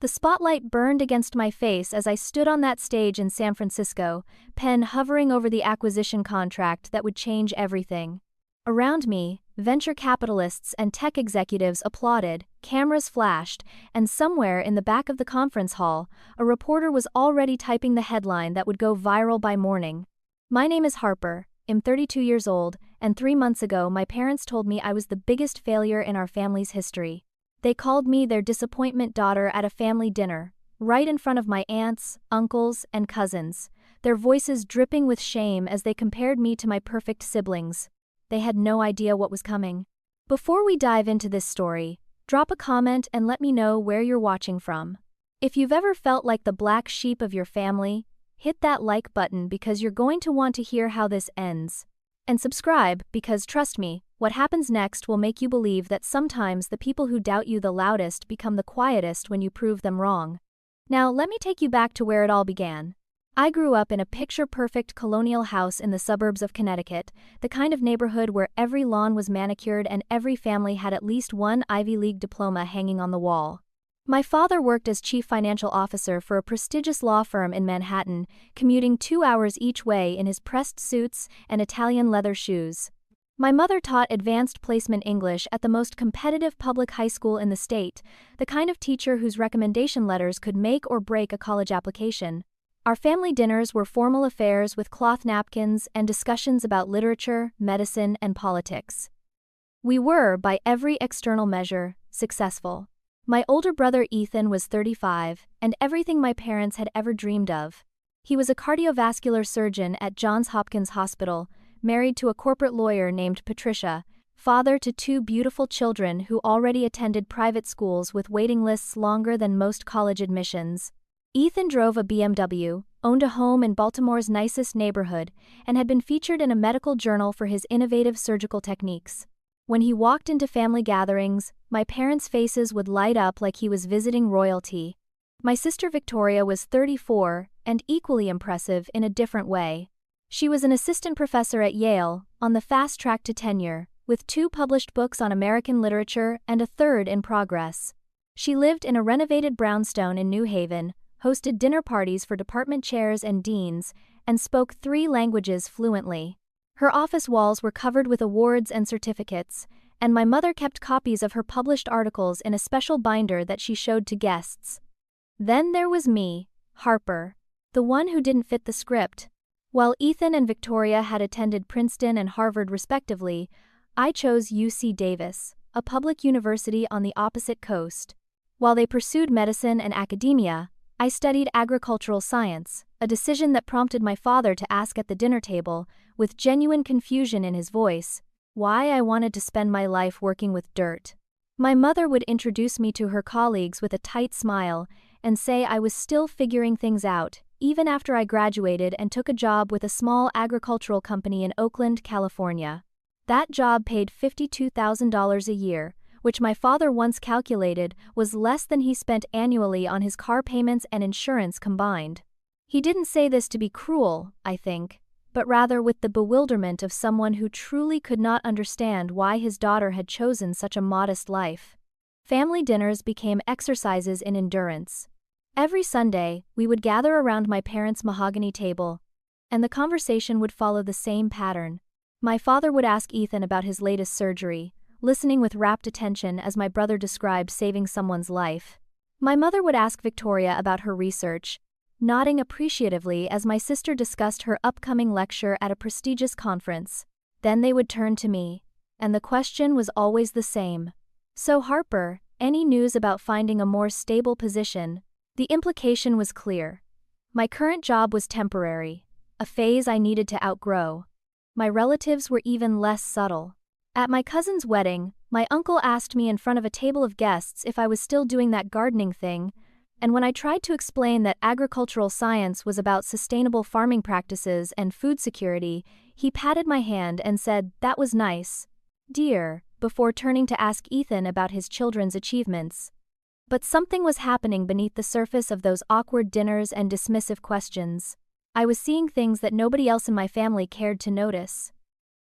The spotlight burned against my face as I stood on that stage in San Francisco, pen hovering over the acquisition contract that would change everything. Around me, venture capitalists and tech executives applauded, cameras flashed, and somewhere in the back of the conference hall, a reporter was already typing the headline that would go viral by morning. My name is Harper, I'm 32 years old, and 3 months ago my parents told me I was the biggest failure in our family's history. They called me their disappointment daughter at a family dinner, right in front of my aunts, uncles, and cousins, their voices dripping with shame as they compared me to my perfect siblings. They had no idea what was coming. Before we dive into this story, drop a comment and let me know where you're watching from. If you've ever felt like the black sheep of your family, hit that like button because you're going to want to hear how this ends. And subscribe because trust me, what happens next will make you believe that sometimes the people who doubt you the loudest become the quietest when you prove them wrong. Now let me take you back to where it all began. I grew up in a picture-perfect colonial house in the suburbs of Connecticut, the kind of neighborhood where every lawn was manicured and every family had at least one Ivy League diploma hanging on the wall. My father worked as chief financial officer for a prestigious law firm in Manhattan, commuting 2 hours each way in his pressed suits and Italian leather shoes. My mother taught advanced placement English at the most competitive public high school in the state, the kind of teacher whose recommendation letters could make or break a college application. Our family dinners were formal affairs with cloth napkins and discussions about literature, medicine, and politics. We were, by every external measure, successful. My older brother Ethan was 35, and everything my parents had ever dreamed of. He was a cardiovascular surgeon at Johns Hopkins Hospital, married to a corporate lawyer named Patricia, father to 2 beautiful children who already attended private schools with waiting lists longer than most college admissions. Ethan drove a BMW, owned a home in Baltimore's nicest neighborhood, and had been featured in a medical journal for his innovative surgical techniques. When he walked into family gatherings, my parents' faces would light up like he was visiting royalty. My sister Victoria was 34, and equally impressive in a different way. She was an assistant professor at Yale, on the fast track to tenure, with 2 published books on American literature and a 3rd in progress. She lived in a renovated brownstone in New Haven, hosted dinner parties for department chairs and deans, and spoke 3 languages fluently. Her office walls were covered with awards and certificates, and my mother kept copies of her published articles in a special binder that she showed to guests. Then there was me, Harper, the one who didn't fit the script. While Ethan and Victoria had attended Princeton and Harvard respectively, I chose UC Davis, a public university on the opposite coast. While they pursued medicine and academia, I studied agricultural science, a decision that prompted my father to ask at the dinner table, with genuine confusion in his voice, why I wanted to spend my life working with dirt. My mother would introduce me to her colleagues with a tight smile and say I was still figuring things out, even after I graduated and took a job with a small agricultural company in Oakland, California. That job paid $52,000 a year, which my father once calculated was less than he spent annually on his car payments and insurance combined. He didn't say this to be cruel, I think, but rather with the bewilderment of someone who truly could not understand why his daughter had chosen such a modest life. Family dinners became exercises in endurance. Every Sunday, we would gather around my parents' mahogany table, and the conversation would follow the same pattern. My father would ask Ethan about his latest surgery, listening with rapt attention as my brother described saving someone's life. My mother would ask Victoria about her research, nodding appreciatively as my sister discussed her upcoming lecture at a prestigious conference. Then they would turn to me, and the question was always the same. So Harper, any news about finding a more stable position? The implication was clear. My current job was temporary, a phase I needed to outgrow. My relatives were even less subtle. At my cousin's wedding, my uncle asked me in front of a table of guests if I was still doing that gardening thing, and when I tried to explain that agricultural science was about sustainable farming practices and food security, he patted my hand and said, "That was nice, dear," before turning to ask Ethan about his children's achievements. But something was happening beneath the surface of those awkward dinners and dismissive questions. I was seeing things that nobody else in my family cared to notice.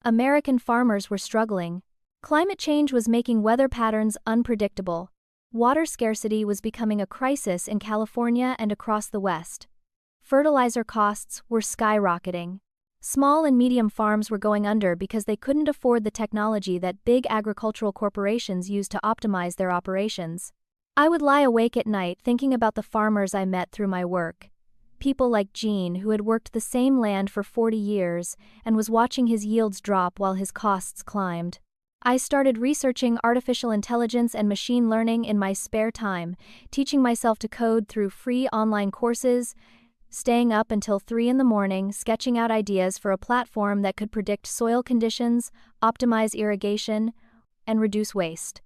American farmers were struggling. Climate change was making weather patterns unpredictable. Water scarcity was becoming a crisis in California and across the West. Fertilizer costs were skyrocketing. Small and medium farms were going under because they couldn't afford the technology that big agricultural corporations use to optimize their operations. I would lie awake at night thinking about the farmers I met through my work. People like Gene, who had worked the same land for 40 years and was watching his yields drop while his costs climbed. I started researching artificial intelligence and machine learning in my spare time, teaching myself to code through free online courses, staying up until 3 a.m, sketching out ideas for a platform that could predict soil conditions, optimize irrigation, and reduce waste.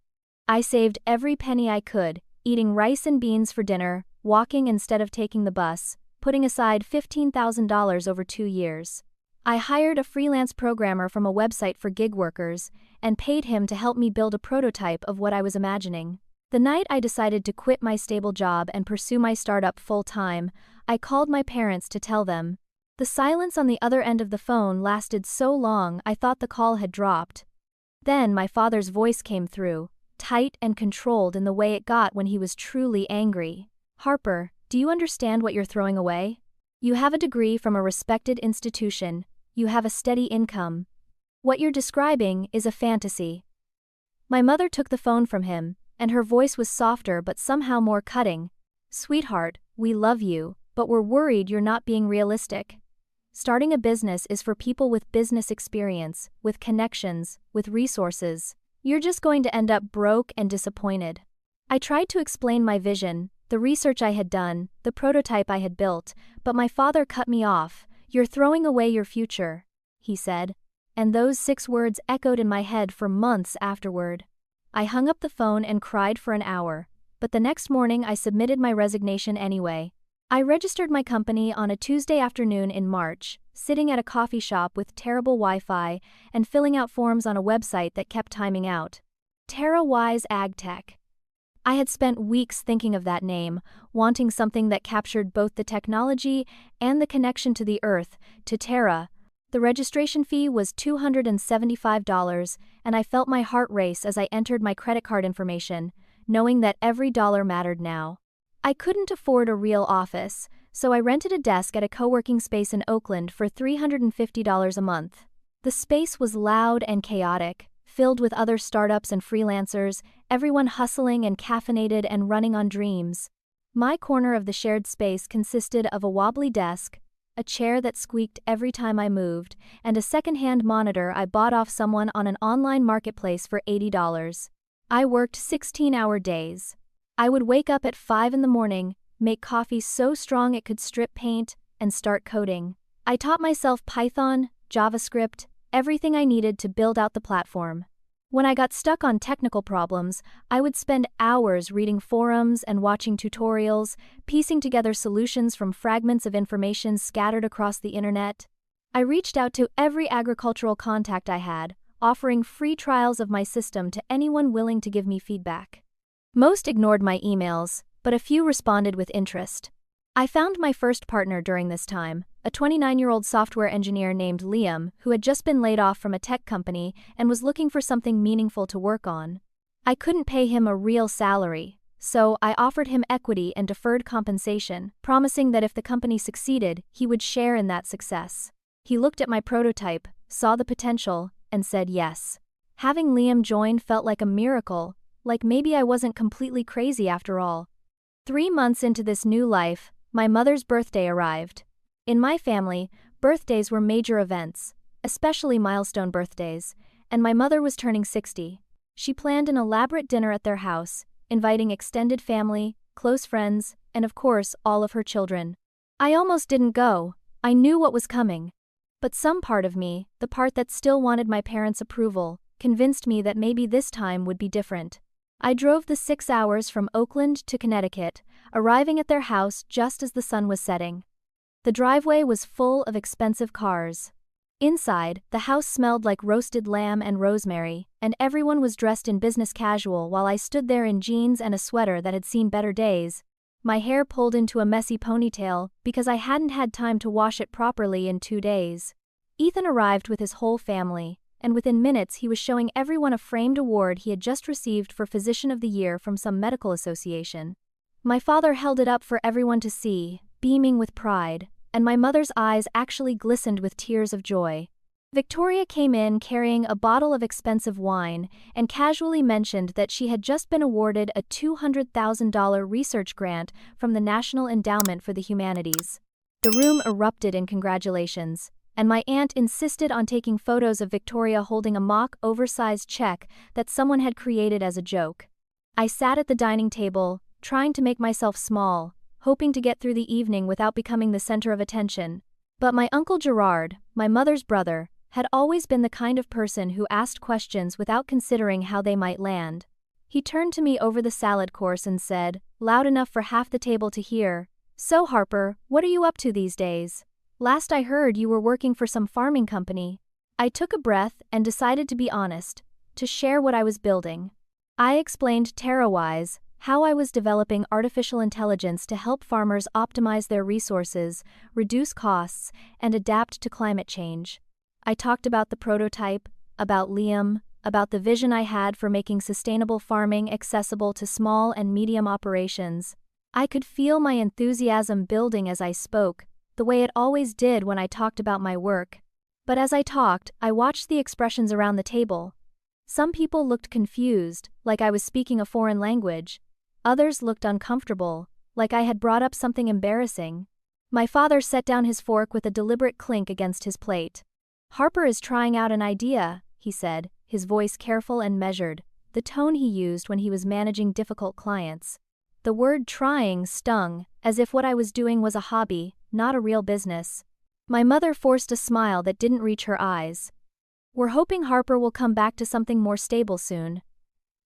I saved every penny I could, eating rice and beans for dinner, walking instead of taking the bus, putting aside $15,000 over 2 years. I hired a freelance programmer from a website for gig workers and paid him to help me build a prototype of what I was imagining. The night I decided to quit my stable job and pursue my startup full-time, I called my parents to tell them. The silence on the other end of the phone lasted so long I thought the call had dropped. Then my father's voice came through, tight and controlled in the way it got when he was truly angry. "Harper, do you understand what you're throwing away? You have a degree from a respected institution, you have a steady income. What you're describing is a fantasy." My mother took the phone from him, and her voice was softer but somehow more cutting. "Sweetheart, we love you, but we're worried you're not being realistic. Starting a business is for people with business experience, with connections, with resources. You're just going to end up broke and disappointed." I tried to explain my vision, the research I had done, the prototype I had built, but my father cut me off. "You're throwing away your future," he said. And those 6 words echoed in my head for months afterward. I hung up the phone and cried for an hour, but the next morning I submitted my resignation anyway. I registered my company on a Tuesday afternoon in March, sitting at a coffee shop with terrible Wi-Fi and filling out forms on a website that kept timing out. TerraWise AgTech. I had spent weeks thinking of that name, wanting something that captured both the technology and the connection to the earth, to Terra. The registration fee was $275, and I felt my heart race as I entered my credit card information, knowing that every dollar mattered now. I couldn't afford a real office, so I rented a desk at a co-working space in Oakland for $350 a month. The space was loud and chaotic, filled with other startups and freelancers, everyone hustling and caffeinated and running on dreams. My corner of the shared space consisted of a wobbly desk, a chair that squeaked every time I moved, and a second-hand monitor I bought off someone on an online marketplace for $80. I worked 16-hour days. I would wake up at 5 a.m, make coffee so strong it could strip paint, and start coding. I taught myself Python, JavaScript, everything I needed to build out the platform. When I got stuck on technical problems, I would spend hours reading forums and watching tutorials, piecing together solutions from fragments of information scattered across the internet. I reached out to every agricultural contact I had, offering free trials of my system to anyone willing to give me feedback. Most ignored my emails, but a few responded with interest. I found my first partner during this time, a 29-year-old software engineer named Liam, who had just been laid off from a tech company and was looking for something meaningful to work on. I couldn't pay him a real salary, so I offered him equity and deferred compensation, promising that if the company succeeded, he would share in that success. He looked at my prototype, saw the potential, and said yes. Having Liam join felt like a miracle, like maybe I wasn't completely crazy after all. 3 months into this new life, my mother's birthday arrived. In my family, birthdays were major events, especially milestone birthdays, and my mother was turning 60. She planned an elaborate dinner at their house, inviting extended family, close friends, and of course, all of her children. I almost didn't go. I knew what was coming. But some part of me, the part that still wanted my parents' approval, convinced me that maybe this time would be different. I drove the 6 hours from Oakland to Connecticut, arriving at their house just as the sun was setting. The driveway was full of expensive cars. Inside, the house smelled like roasted lamb and rosemary, and everyone was dressed in business casual while I stood there in jeans and a sweater that had seen better days. My hair pulled into a messy ponytail because I hadn't had time to wash it properly in 2 days. Ethan arrived with his whole family, and within minutes he was showing everyone a framed award he had just received for Physician of the Year from some medical association. My father held it up for everyone to see, beaming with pride, and my mother's eyes actually glistened with tears of joy. Victoria came in carrying a bottle of expensive wine and casually mentioned that she had just been awarded a $200,000 research grant from the National Endowment for the Humanities. The room erupted in congratulations, and my aunt insisted on taking photos of Victoria holding a mock oversized check that someone had created as a joke. I sat at the dining table, trying to make myself small, hoping to get through the evening without becoming the center of attention. But my Uncle Gerard, my mother's brother, had always been the kind of person who asked questions without considering how they might land. He turned to me over the salad course and said, loud enough for half the table to hear, "So Harper, what are you up to these days? Last I heard you were working for some farming company." I took a breath and decided to be honest, to share what I was building. I explained TerraWise, how I was developing artificial intelligence to help farmers optimize their resources, reduce costs, and adapt to climate change. I talked about the prototype, about Liam, about the vision I had for making sustainable farming accessible to small and medium operations. I could feel my enthusiasm building as I spoke, the way it always did when I talked about my work. But as I talked, I watched the expressions around the table. Some people looked confused, like I was speaking a foreign language. Others looked uncomfortable, like I had brought up something embarrassing. My father set down his fork with a deliberate clink against his plate. "Harper is trying out an idea," he said, his voice careful and measured, the tone he used when he was managing difficult clients. The word trying stung, as if what I was doing was a hobby, not a real business. My mother forced a smile that didn't reach her eyes. "We're hoping Harper will come back to something more stable soon,"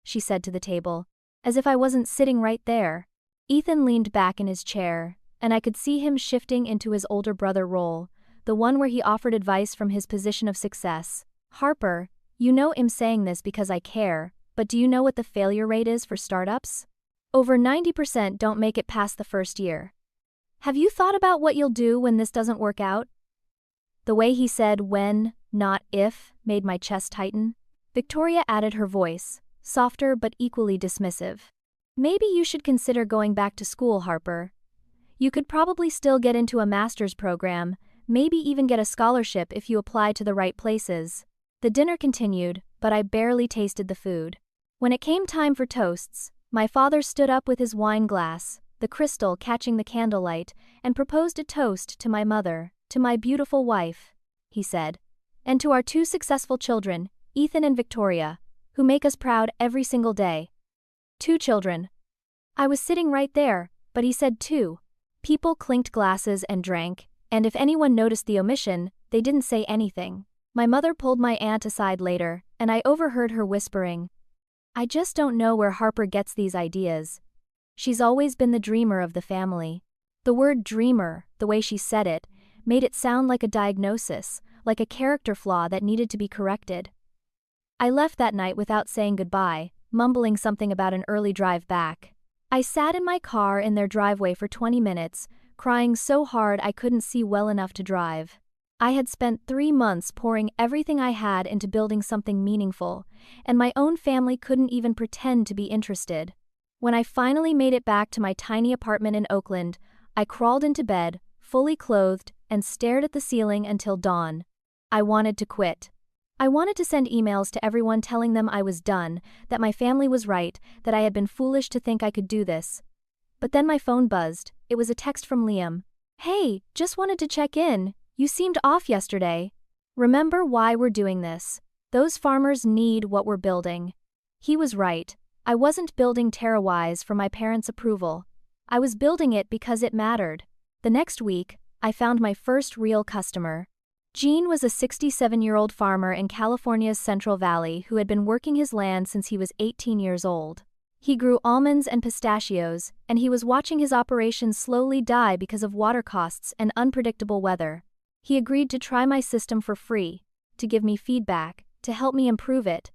she said to the table, as if I wasn't sitting right there. Ethan leaned back in his chair, and I could see him shifting into his older brother role, the one where he offered advice from his position of success. "Harper, you know I'm saying this because I care, but do you know what the failure rate is for startups? Over 90% don't make it past the first year. Have you thought about what you'll do when this doesn't work out?" The way he said when, not if, made my chest tighten. Victoria added her voice, softer but equally dismissive. "Maybe you should consider going back to school, Harper. You could probably still get into a master's program, maybe even get a scholarship if you apply to the right places." The dinner continued, but I barely tasted the food. When it came time for toasts, my father stood up with his wine glass, the crystal catching the candlelight, and proposed a toast to my mother, to my beautiful wife, he said, and to our 2 successful children, Ethan and Victoria, who make us proud every single day. 2 children. I was sitting right there, but he said 2. People clinked glasses and drank, and if anyone noticed the omission, they didn't say anything. My mother pulled my aunt aside later, and I overheard her whispering, "I just don't know where Harper gets these ideas. She's always been the dreamer of the family." The word dreamer, the way she said it, made it sound like a diagnosis, like a character flaw that needed to be corrected. I left that night without saying goodbye, mumbling something about an early drive back. I sat in my car in their driveway for 20 minutes, crying so hard I couldn't see well enough to drive. I had spent 3 months pouring everything I had into building something meaningful, and my own family couldn't even pretend to be interested. When I finally made it back to my tiny apartment in Oakland, I crawled into bed, fully clothed, and stared at the ceiling until dawn. I wanted to quit. I wanted to send emails to everyone telling them I was done, that my family was right, that I had been foolish to think I could do this. But then my phone buzzed. It was a text from Liam. "Hey, just wanted to check in. You seemed off yesterday. Remember why we're doing this. Those farmers need what we're building." He was right. I wasn't building TerraWise for my parents' approval. I was building it because it mattered. The next week, I found my first real customer. Gene was a 67-year-old farmer in California's Central Valley who had been working his land since he was 18 years old. He grew almonds and pistachios, and he was watching his operation slowly die because of water costs and unpredictable weather. He agreed to try my system for free, to give me feedback, to help me improve it.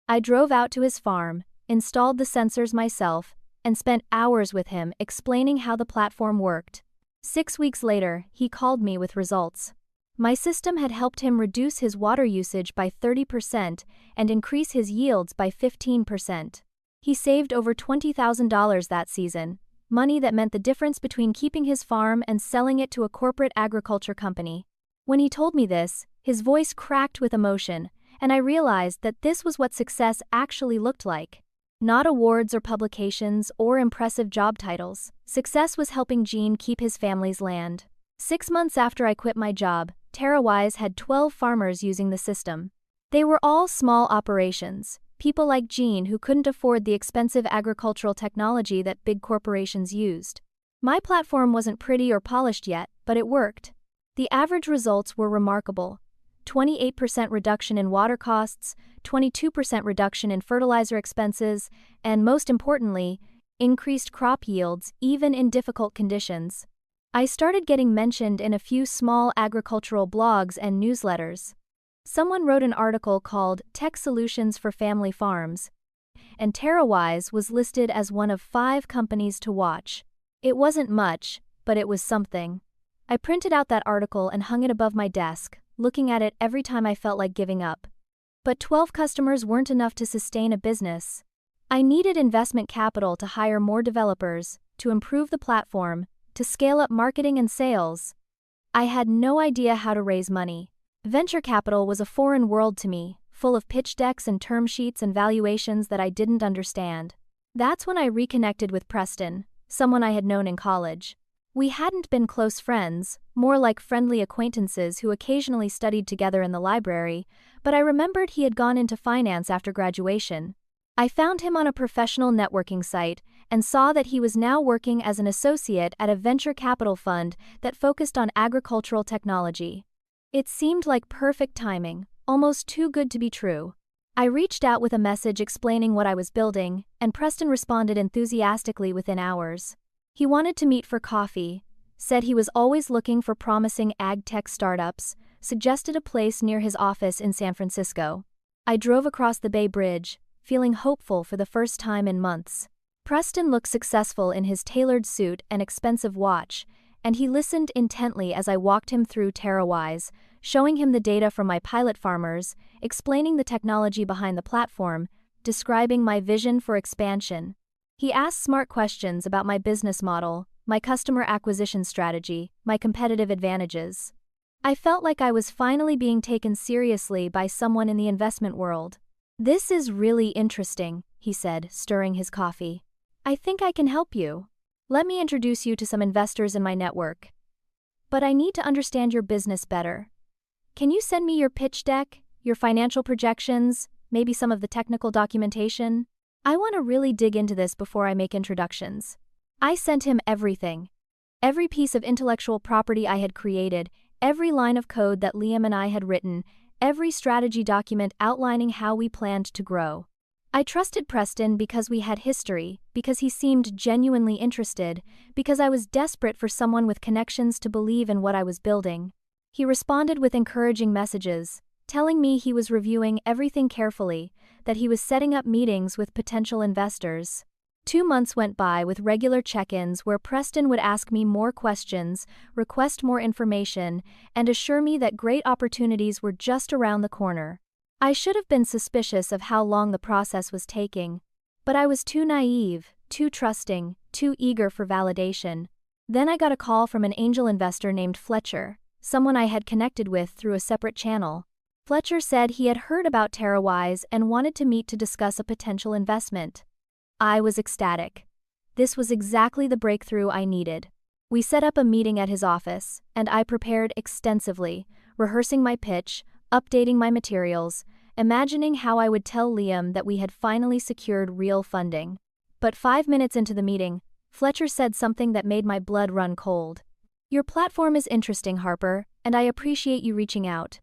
I drove out to his farm, installed the sensors myself, and spent hours with him explaining how the platform worked. 6 weeks later, he called me with results. My system had helped him reduce his water usage by 30% and increase his yields by 15%. He saved over $20,000 that season, money that meant the difference between keeping his farm and selling it to a corporate agriculture company. When he told me this, his voice cracked with emotion, and I realized that this was what success actually looked like. Not awards or publications or impressive job titles. Success was helping Gene keep his family's land. 6 months after I quit my job, TerraWise had 12 farmers using the system. They were all small operations, people like Gene who couldn't afford the expensive agricultural technology that big corporations used. My platform wasn't pretty or polished yet, but it worked. The average results were remarkable. 28% reduction in water costs, 22% reduction in fertilizer expenses, and most importantly, increased crop yields even in difficult conditions. I started getting mentioned in a few small agricultural blogs and newsletters. Someone wrote an article called Tech Solutions for Family Farms, and TerraWise was listed as one of 5 companies to watch. It wasn't much, but it was something. I printed out that article and hung it above my desk, looking at it every time I felt like giving up. But 12 customers weren't enough to sustain a business. I needed investment capital to hire more developers, to improve the platform, to scale up marketing and sales. I had no idea how to raise money. Venture capital was a foreign world to me, full of pitch decks and term sheets and valuations that I didn't understand. That's when I reconnected with Preston, someone I had known in college. We hadn't been close friends, more like friendly acquaintances who occasionally studied together in the library, but I remembered he had gone into finance after graduation. I found him on a professional networking site and saw that he was now working as an associate at a venture capital fund that focused on agricultural technology. It seemed like perfect timing, almost too good to be true. I reached out with a message explaining what I was building, and Preston responded enthusiastically within hours. He wanted to meet for coffee, said he was always looking for promising AgTech startups, suggested a place near his office in San Francisco. I drove across the Bay Bridge, feeling hopeful for the first time in months. Preston looked successful in his tailored suit and expensive watch, and he listened intently as I walked him through TerraWise, showing him the data from my pilot farmers, explaining the technology behind the platform, describing my vision for expansion. He asked smart questions about my business model, my customer acquisition strategy, my competitive advantages. I felt like I was finally being taken seriously by someone in the investment world. "This is really interesting," he said, stirring his coffee. "I think I can help you. Let me introduce you to some investors in my network. But I need to understand your business better. Can you send me your pitch deck, your financial projections, maybe some of the technical documentation? I want to really dig into this before I make introductions." I sent him everything. Every piece of intellectual property I had created, every line of code that Liam and I had written, every strategy document outlining how we planned to grow. I trusted Preston because we had history, because he seemed genuinely interested, because I was desperate for someone with connections to believe in what I was building. He responded with encouraging messages, telling me he was reviewing everything carefully, that he was setting up meetings with potential investors. 2 months went by with regular check-ins where Preston would ask me more questions, request more information, and assure me that great opportunities were just around the corner. I should have been suspicious of how long the process was taking, but I was too naive, too trusting, too eager for validation. Then I got a call from an angel investor named Fletcher, someone I had connected with through a separate channel. Fletcher said he had heard about TerraWise and wanted to meet to discuss a potential investment. I was ecstatic. This was exactly the breakthrough I needed. We set up a meeting at his office, and I prepared extensively, rehearsing my pitch, updating my materials, imagining how I would tell Liam that we had finally secured real funding. But 5 minutes into the meeting, Fletcher said something that made my blood run cold. "Your platform is interesting, Harper, and I appreciate you reaching out.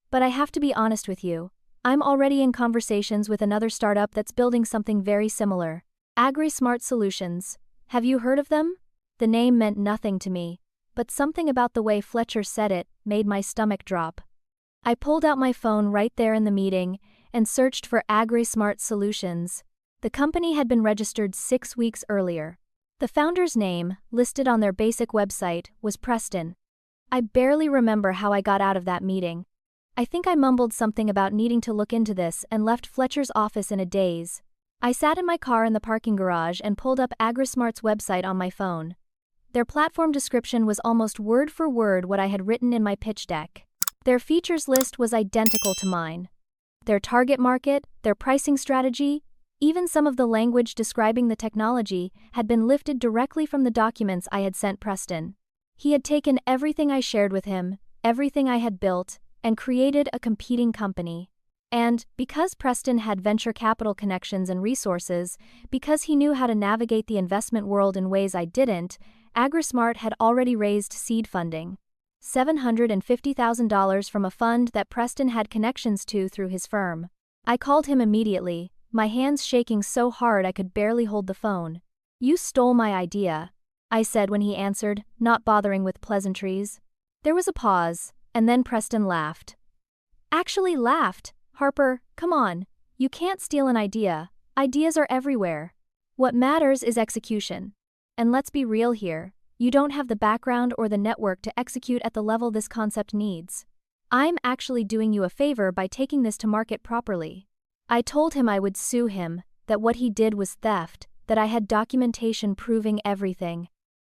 But I have to be honest with you. I'm already in conversations with another startup that's building something very similar. AgSmart Solutions. Have you heard of them?" The name meant nothing to me, but something about the way Fletcher said it made my stomach drop. I pulled out my phone right there in the meeting and searched for AgSmart Solutions. The company had been registered 6 weeks earlier. The founder's name, listed on their basic website, was Preston. I barely remember how I got out of that meeting. I think I mumbled something about needing to look into this and left Fletcher's office in a daze. I sat in my car in the parking garage and pulled up AgriSmart's website on my phone. Their platform description was almost word for word what I had written in my pitch deck. Their features list was identical to mine. Their target market, their pricing strategy, even some of the language describing the technology had been lifted directly from the documents I had sent Preston. He had taken everything I shared with him, everything I had built, and created a competing company. And, because Preston had venture capital connections and resources, because he knew how to navigate the investment world in ways I didn't, AgriSmart had already raised seed funding. $750,000 from a fund that Preston had connections to through his firm. I called him immediately, my hands shaking so hard I could barely hold the phone. "You stole my idea," I said when he answered, not bothering with pleasantries. There was a pause, and then Preston laughed. Actually laughed. "Harper, come on. You can't steal an idea. Ideas are everywhere. What matters is execution. And let's be real here, you don't have the background or the network to execute at the level this concept needs. I'm actually doing you a favor by taking this to market properly." I told him I would sue him, that what he did was theft, that I had documentation proving everything.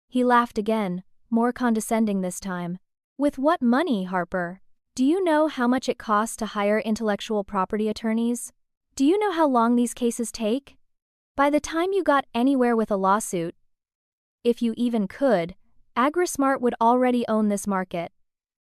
He laughed again, more condescending this time. "With what money, Harper? Do you know how much it costs to hire intellectual property attorneys? Do you know how long these cases take? By the time you got anywhere with a lawsuit, if you even could, AgriSmart would already own this market.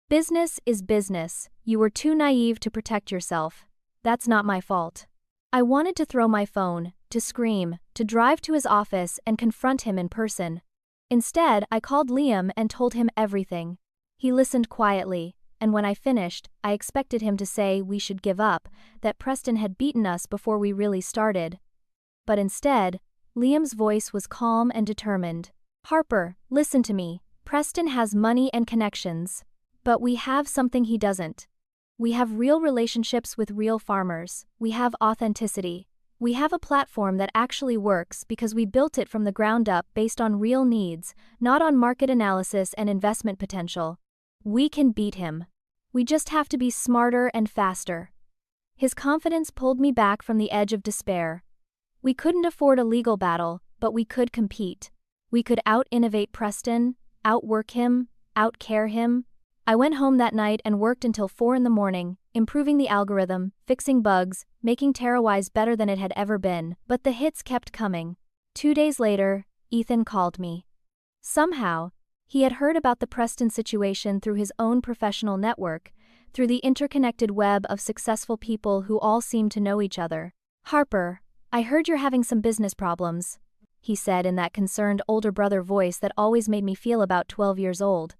Business is business. You were too naive to protect yourself. That's not my fault." I wanted to throw my phone, to scream, to drive to his office and confront him in person. Instead, I called Liam and told him everything. He listened quietly, and when I finished, I expected him to say we should give up, that Preston had beaten us before we really started. But instead, Liam's voice was calm and determined. "Harper, listen to me. Preston has money and connections. But we have something he doesn't. We have real relationships with real farmers. We have authenticity. We have a platform that actually works because we built it from the ground up based on real needs, not on market analysis and investment potential. We can beat him. We just have to be smarter and faster." His confidence pulled me back from the edge of despair. We couldn't afford a legal battle, but we could compete. We could out-innovate Preston, outwork him, out-care him. I went home that night and worked until 4 in the morning, improving the algorithm, fixing bugs, making TerraWise better than it had ever been, but the hits kept coming. 2 days later, Ethan called me. Somehow, he had heard about the Preston situation through his own professional network, through the interconnected web of successful people who all seemed to know each other. "Harper, I heard you're having some business problems," he said in that concerned older brother voice that always made me feel about 12 years old.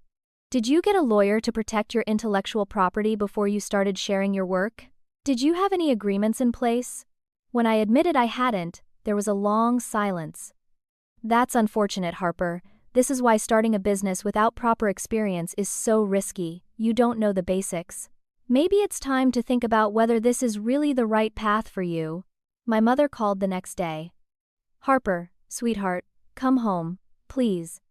"Did you get a lawyer to protect your intellectual property before you started sharing your work? Did you have any agreements in place?" When I admitted I hadn't, there was a long silence. "That's unfortunate, Harper. This is why starting a business without proper experience is so risky. You don't know the basics. Maybe it's time to think about whether this is really the right path for you." My mother called the next day. "Harper, sweetheart, come home, please.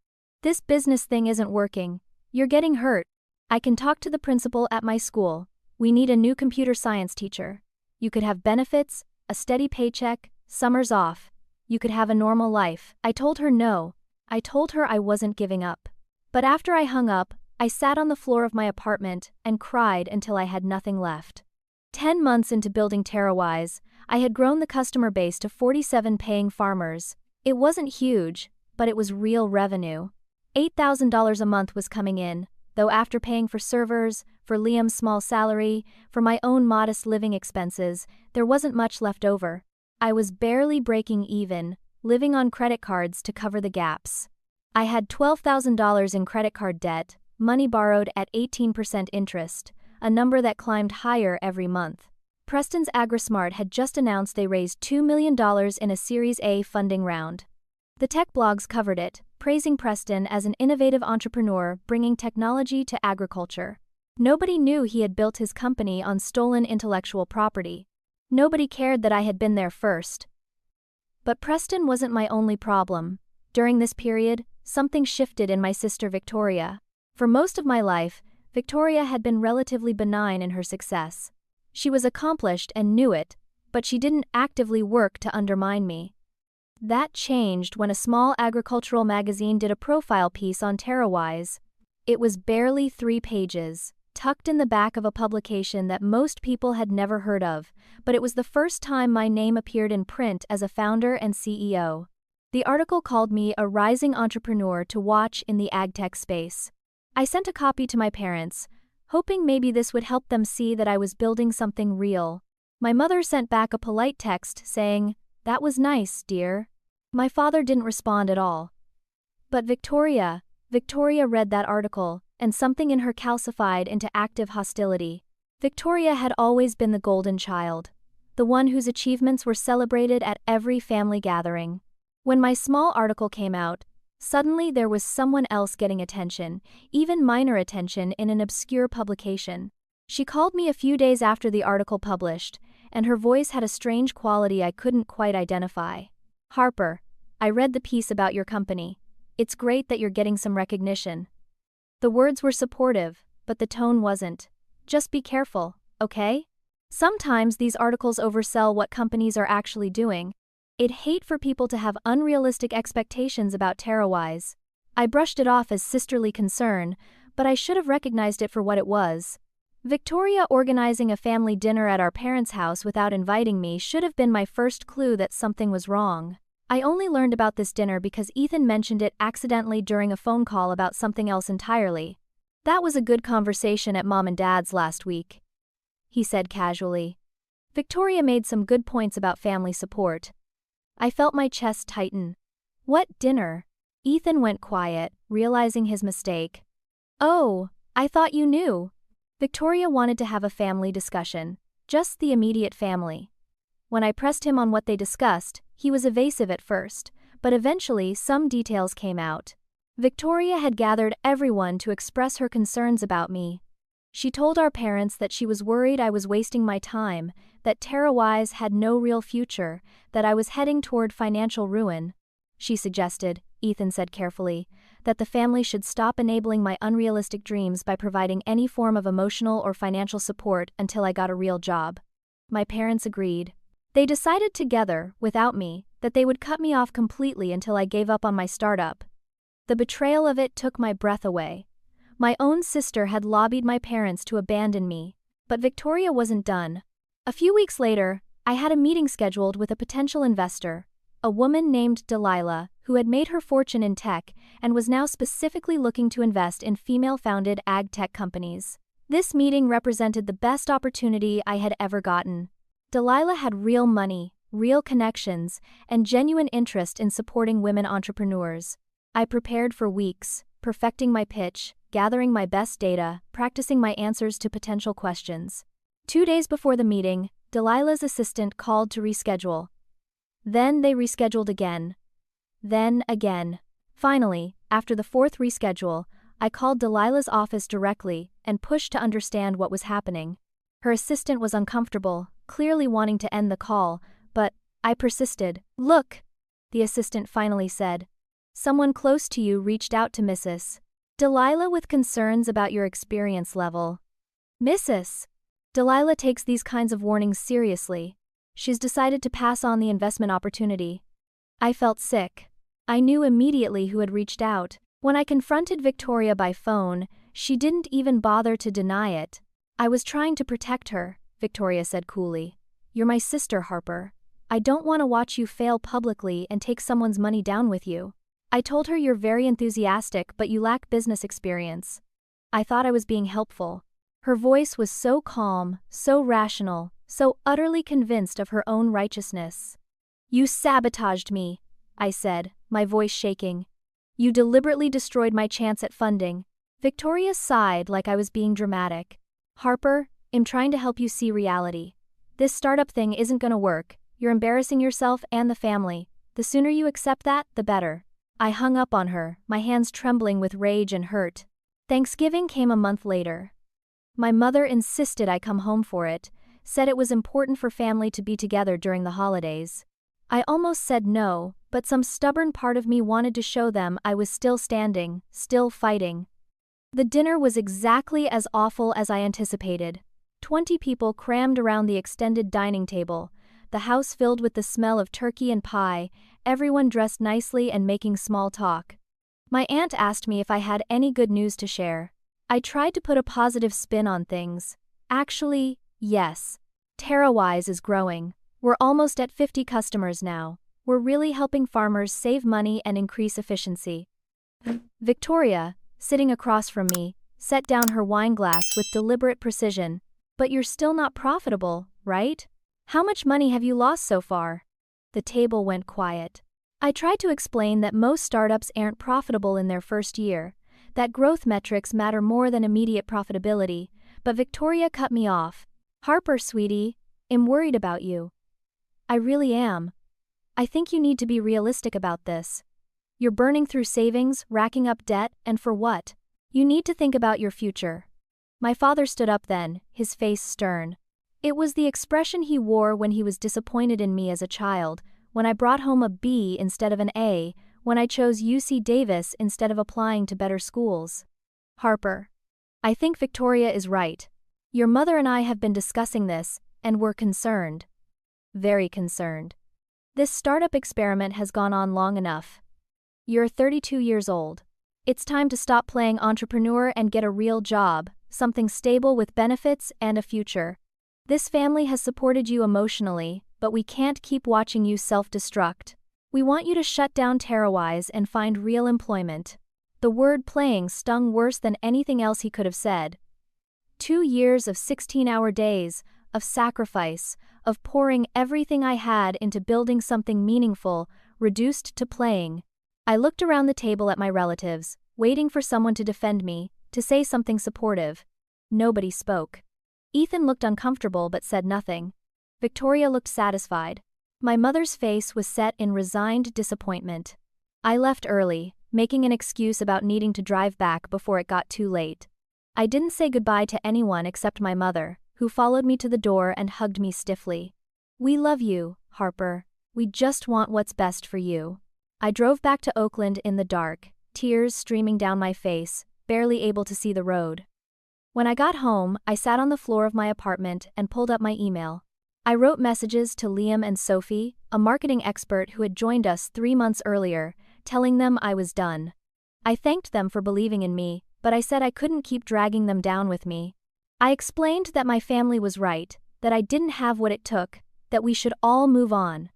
This business thing isn't working. You're getting hurt. I can talk to the principal at my school. We need a new computer science teacher. You could have benefits, a steady paycheck, summers off. You could have a normal life." I told her no. I told her I wasn't giving up. But after I hung up, I sat on the floor of my apartment and cried until I had nothing left. 10 months into building TerraWise, I had grown the customer base to 47 paying farmers. It wasn't huge, but it was real revenue. $8,000 a month was coming in, though after paying for servers, for Liam's small salary, for my own modest living expenses, there wasn't much left over. I was barely breaking even, living on credit cards to cover the gaps. I had $12,000 in credit card debt, money borrowed at 18% interest, a number that climbed higher every month. Preston's AgriSmart had just announced they raised $2 million in a Series A funding round. The tech blogs covered it, praising Preston as an innovative entrepreneur bringing technology to agriculture. Nobody knew he had built his company on stolen intellectual property. Nobody cared that I had been there first. But Preston wasn't my only problem. During this period, something shifted in my sister Victoria. For most of my life, Victoria had been relatively benign in her success. She was accomplished and knew it, but she didn't actively work to undermine me. That changed when a small agricultural magazine did a profile piece on TerraWise. It was barely 3 pages, tucked in the back of a publication that most people had never heard of, but it was the first time my name appeared in print as a founder and CEO. The article called me a rising entrepreneur to watch in the AgTech space. I sent a copy to my parents, hoping maybe this would help them see that I was building something real. My mother sent back a polite text saying, "That was nice, dear." My father didn't respond at all. But Victoria read that article, and something in her calcified into active hostility. Victoria had always been the golden child, the one whose achievements were celebrated at every family gathering. When my small article came out, suddenly there was someone else getting attention, even minor attention in an obscure publication. She called me a few days after the article published, and her voice had a strange quality I couldn't quite identify. "Harper, I read the piece about your company. It's great that you're getting some recognition." The words were supportive, but the tone wasn't. "Just be careful, okay? Sometimes these articles oversell what companies are actually doing. I'd hate for people to have unrealistic expectations about TerraWise." I brushed it off as sisterly concern, but I should have recognized it for what it was. Victoria organizing a family dinner at our parents' house without inviting me should have been my first clue that something was wrong. I only learned about this dinner because Ethan mentioned it accidentally during a phone call about something else entirely. "That was a good conversation at Mom and Dad's last week," he said casually. Victoria made some good points about family support. I felt my chest tighten. "What dinner?" Ethan went quiet, realizing his mistake. "Oh, I thought you knew." Victoria wanted to have a family discussion, just the immediate family. When I pressed him on what they discussed, he was evasive at first, but eventually some details came out. Victoria had gathered everyone to express her concerns about me. She told our parents that she was worried I was wasting my time, that TerraWise had no real future, that I was heading toward financial ruin. She suggested, Ethan said carefully, that the family should stop enabling my unrealistic dreams by providing any form of emotional or financial support until I got a real job. My parents agreed. They decided together, without me, that they would cut me off completely until I gave up on my startup. The betrayal of it took my breath away. My own sister had lobbied my parents to abandon me, but Victoria wasn't done. A few weeks later, I had a meeting scheduled with a potential investor, a woman named Delilah, who had made her fortune in tech and was now specifically looking to invest in female-founded AgTech companies. This meeting represented the best opportunity I had ever gotten. Delilah had real money, real connections, and genuine interest in supporting women entrepreneurs. I prepared for weeks, perfecting my pitch, gathering my best data, practicing my answers to potential questions. 2 days before the meeting, Delilah's assistant called to reschedule. Then they rescheduled again. Then again. Finally, after the 4th reschedule, I called Delilah's office directly and pushed to understand what was happening. Her assistant was uncomfortable, clearly wanting to end the call, but I persisted. "Look," the assistant finally said. "Someone close to you reached out to Mrs. Delilah with concerns about your experience level." "Mrs. Delilah takes these kinds of warnings seriously. She's decided to pass on the investment opportunity." I felt sick. I knew immediately who had reached out. When I confronted Victoria by phone, she didn't even bother to deny it. "I was trying to protect her," Victoria said coolly. "You're my sister, Harper. I don't want to watch you fail publicly and take someone's money down with you." I told her you're very enthusiastic but you lack business experience. I thought I was being helpful. Her voice was so calm, so rational, so utterly convinced of her own righteousness. "You sabotaged me," I said, my voice shaking. "You deliberately destroyed my chance at funding." Victoria sighed like I was being dramatic. "Harper, I'm trying to help you see reality. This startup thing isn't gonna work. You're embarrassing yourself and the family. The sooner you accept that, the better." I hung up on her, my hands trembling with rage and hurt. Thanksgiving came a month later. My mother insisted I come home for it, said it was important for family to be together during the holidays. I almost said no, but some stubborn part of me wanted to show them I was still standing, still fighting. The dinner was exactly as awful as I anticipated. 20 people crammed around the extended dining table, the house filled with the smell of turkey and pie, everyone dressed nicely and making small talk. My aunt asked me if I had any good news to share. I tried to put a positive spin on things. Actually, yes. TerraWise is growing. We're almost at 50 customers now. We're really helping farmers save money and increase efficiency. Victoria, sitting across from me, set down her wine glass with deliberate precision. But you're still not profitable, right? How much money have you lost so far? The table went quiet. I tried to explain that most startups aren't profitable in their first year, that growth metrics matter more than immediate profitability, but Victoria cut me off. Harper, sweetie, I'm worried about you. I really am. I think you need to be realistic about this. You're burning through savings, racking up debt, and for what? You need to think about your future. My father stood up then, his face stern. It was the expression he wore when he was disappointed in me as a child, when I brought home a B instead of an A, when I chose UC Davis instead of applying to better schools. Harper. I think Victoria is right. Your mother and I have been discussing this, and we're concerned. Very concerned. This startup experiment has gone on long enough. You're 32 years old. It's time to stop playing entrepreneur and get a real job, something stable with benefits and a future. This family has supported you emotionally, but we can't keep watching you self-destruct. We want you to shut down TerraWise and find real employment. The word playing stung worse than anything else he could have said. 2 years of 16-hour days, of sacrifice, of pouring everything I had into building something meaningful, reduced to playing. I looked around the table at my relatives, waiting for someone to defend me, to say something supportive. Nobody spoke. Ethan looked uncomfortable but said nothing. Victoria looked satisfied. My mother's face was set in resigned disappointment. I left early, making an excuse about needing to drive back before it got too late. I didn't say goodbye to anyone except my mother, who followed me to the door and hugged me stiffly. We love you, Harper. We just want what's best for you. I drove back to Oakland in the dark, tears streaming down my face, barely able to see the road. When I got home, I sat on the floor of my apartment and pulled up my email. I wrote messages to Liam and Sophie, a marketing expert who had joined us 3 months earlier, telling them I was done. I thanked them for believing in me, but I said I couldn't keep dragging them down with me. I explained that my family was right, that I didn't have what it took, that we should all move on.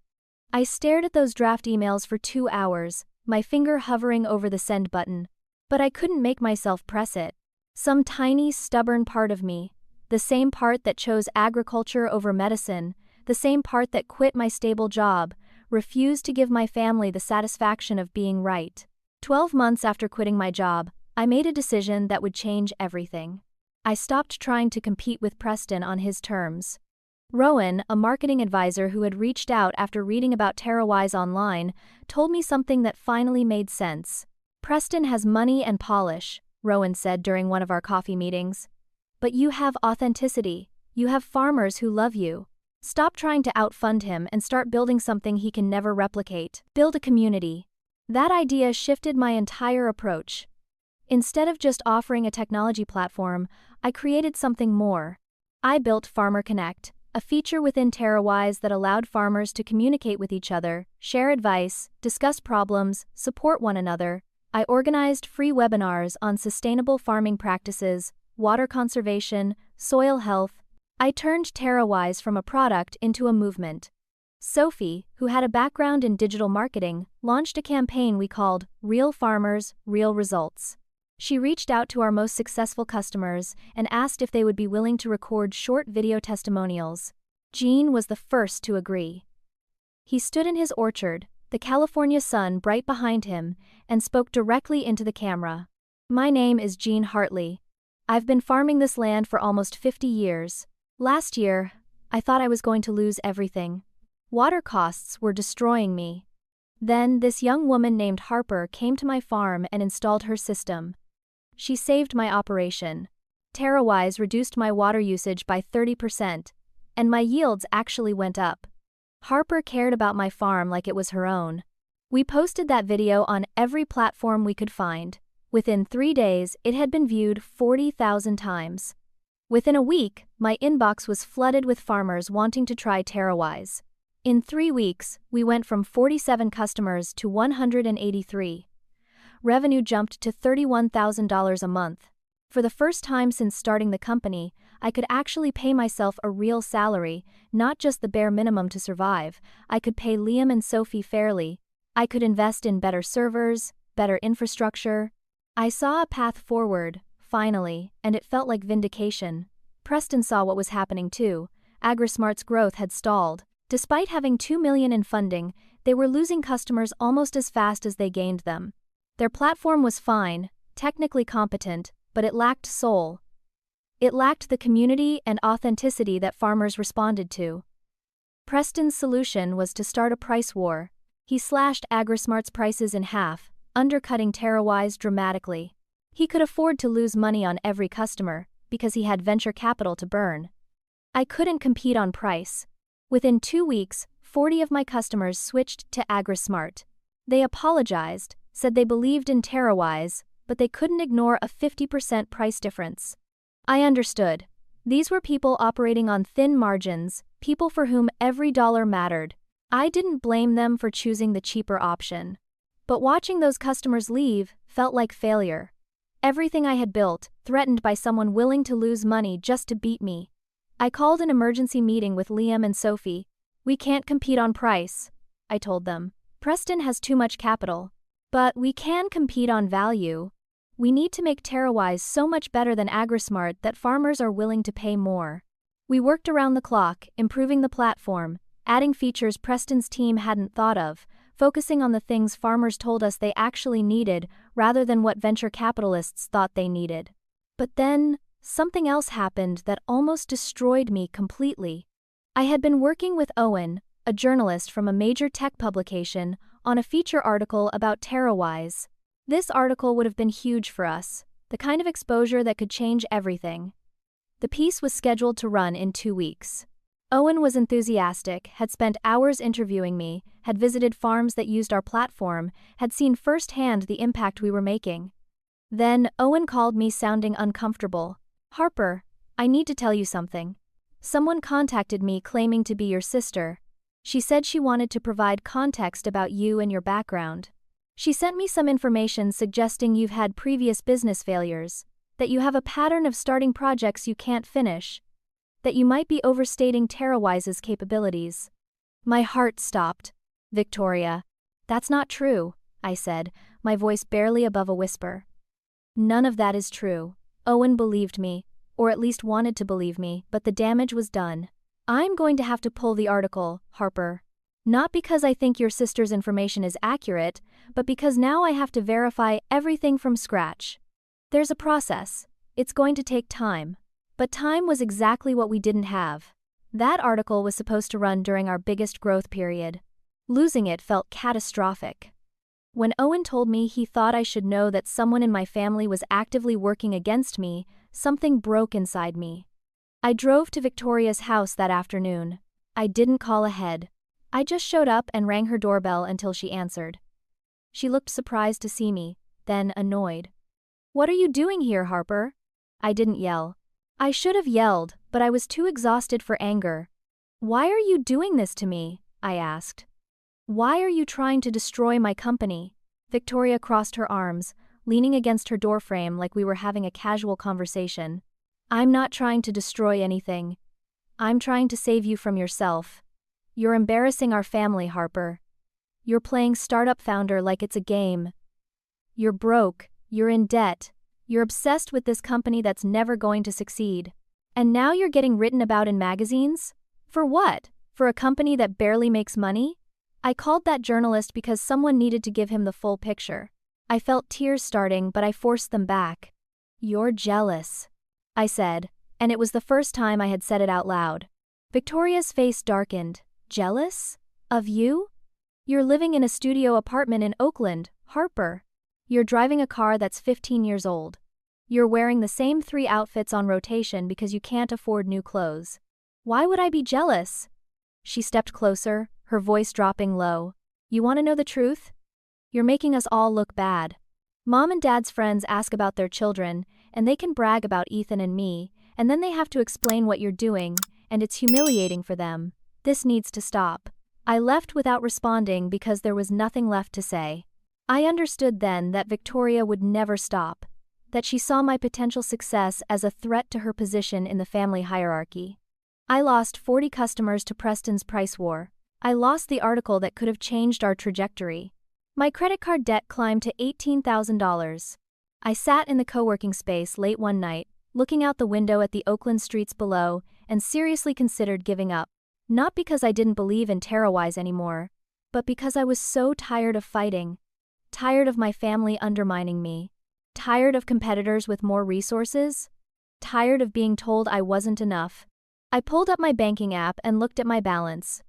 I stared at those draft emails for 2 hours, my finger hovering over the send button. But I couldn't make myself press it. Some tiny, stubborn part of me, the same part that chose agriculture over medicine, the same part that quit my stable job, refused to give my family the satisfaction of being right. 12 months after quitting my job, I made a decision that would change everything. I stopped trying to compete with Preston on his terms. Rowan, a marketing advisor who had reached out after reading about TerraWise online, told me something that finally made sense. Preston has money and polish, Rowan said during one of our coffee meetings. But you have authenticity. You have farmers who love you. Stop trying to outfund him and start building something he can never replicate. Build a community. That idea shifted my entire approach. Instead of just offering a technology platform, I created something more. I built Farmer Connect, a feature within TerraWise that allowed farmers to communicate with each other, share advice, discuss problems, support one another. I organized free webinars on sustainable farming practices, water conservation, soil health. I turned TerraWise from a product into a movement. Sophie, who had a background in digital marketing, launched a campaign we called Real Farmers, Real Results. She reached out to our most successful customers and asked if they would be willing to record short video testimonials. Gene was the first to agree. He stood in his orchard, the California sun bright behind him, and spoke directly into the camera. My name is Gene Hartley. I've been farming this land for almost 50 years. Last year, I thought I was going to lose everything. Water costs were destroying me. Then this young woman named Harper came to my farm and installed her system. She saved my operation. TerraWise reduced my water usage by 30%, and my yields actually went up. Harper cared about my farm like it was her own. We posted that video on every platform we could find. Within 3 days, it had been viewed 40,000 times. Within a week, my inbox was flooded with farmers wanting to try TerraWise. In 3 weeks, we went from 47 customers to 183. Revenue jumped to $31,000 a month. For the first time since starting the company, I could actually pay myself a real salary, not just the bare minimum to survive. I could pay Liam and Sophie fairly. I could invest in better servers, better infrastructure. I saw a path forward, finally, and it felt like vindication. Preston saw what was happening too. AgriSmart's growth had stalled. Despite having $2 million in funding, they were losing customers almost as fast as they gained them. Their platform was fine, technically competent, but it lacked soul. It lacked the community and authenticity that farmers responded to. Preston's solution was to start a price war. He slashed AgriSmart's prices in half, undercutting TerraWise dramatically. He could afford to lose money on every customer, because he had venture capital to burn. I couldn't compete on price. Within 2 weeks, 40 of my customers switched to AgriSmart. They apologized, said they believed in TerraWise, but they couldn't ignore a 50% price difference. I understood. These were people operating on thin margins, people for whom every dollar mattered. I didn't blame them for choosing the cheaper option. But watching those customers leave felt like failure. Everything I had built, threatened by someone willing to lose money just to beat me. I called an emergency meeting with Liam and Sophie. "We can't compete on price," I told them. "Preston has too much capital. But we can compete on value. We need to make TerraWise so much better than AgriSmart that farmers are willing to pay more." We worked around the clock, improving the platform, adding features Preston's team hadn't thought of, focusing on the things farmers told us they actually needed rather than what venture capitalists thought they needed. But then, something else happened that almost destroyed me completely. I had been working with Owen, a journalist from a major tech publication, on a feature article about TerraWise. This article would have been huge for us, the kind of exposure that could change everything. The piece was scheduled to run in 2 weeks. Owen was enthusiastic, had spent hours interviewing me, had visited farms that used our platform, had seen firsthand the impact we were making. Then, Owen called me sounding uncomfortable. "Harper, I need to tell you something. Someone contacted me claiming to be your sister. She said she wanted to provide context about you and your background. She sent me some information suggesting you've had previous business failures, that you have a pattern of starting projects you can't finish, that you might be overstating TerraWise's capabilities." My heart stopped. "Victoria, that's not true," I said, my voice barely above a whisper. "None of that is true." Owen believed me, or at least wanted to believe me, but the damage was done. "I'm going to have to pull the article, Harper. Not because I think your sister's information is accurate, but because now I have to verify everything from scratch. There's a process. It's going to take time. But time was exactly what we didn't have. That article was supposed to run during our biggest growth period. Losing it felt catastrophic. When Owen told me he thought I should know that someone in my family was actively working against me, something broke inside me. I drove to Victoria's house that afternoon. I didn't call ahead. I just showed up and rang her doorbell until she answered. She looked surprised to see me, then annoyed. "What are you doing here, Harper?" I didn't yell. I should have yelled, but I was too exhausted for anger. "Why are you doing this to me?" I asked. "Why are you trying to destroy my company?" Victoria crossed her arms, leaning against her doorframe like we were having a casual conversation. "I'm not trying to destroy anything. I'm trying to save you from yourself. You're embarrassing our family, Harper. You're playing startup founder like it's a game. You're broke, you're in debt, you're obsessed with this company that's never going to succeed. And now you're getting written about in magazines? For what? For a company that barely makes money?" I called that journalist because someone needed to give him the full picture. I felt tears starting, but I forced them back. "You're jealous," I said, and it was the first time I had said it out loud. Victoria's face darkened. "Jealous? Of you? You're living in a studio apartment in Oakland, Harper. You're driving a car that's 15 years old. You're wearing the same 3 outfits on rotation because you can't afford new clothes. Why would I be jealous?" She stepped closer, her voice dropping low. "You want to know the truth? You're making us all look bad. Mom and Dad's friends ask about their children, and they can brag about Ethan and me, and then they have to explain what you're doing, and it's humiliating for them. This needs to stop. I left without responding because there was nothing left to say. I understood then that Victoria would never stop, that she saw my potential success as a threat to her position in the family hierarchy. I lost 40 customers to Preston's price war. I lost the article that could have changed our trajectory. My credit card debt climbed to $18,000. I sat in the co-working space late one night, looking out the window at the Oakland streets below, and seriously considered giving up. Not because I didn't believe in TerraWise anymore, but because I was so tired of fighting. Tired of my family undermining me. Tired of competitors with more resources. Tired of being told I wasn't enough. I pulled up my banking app and looked at my balance.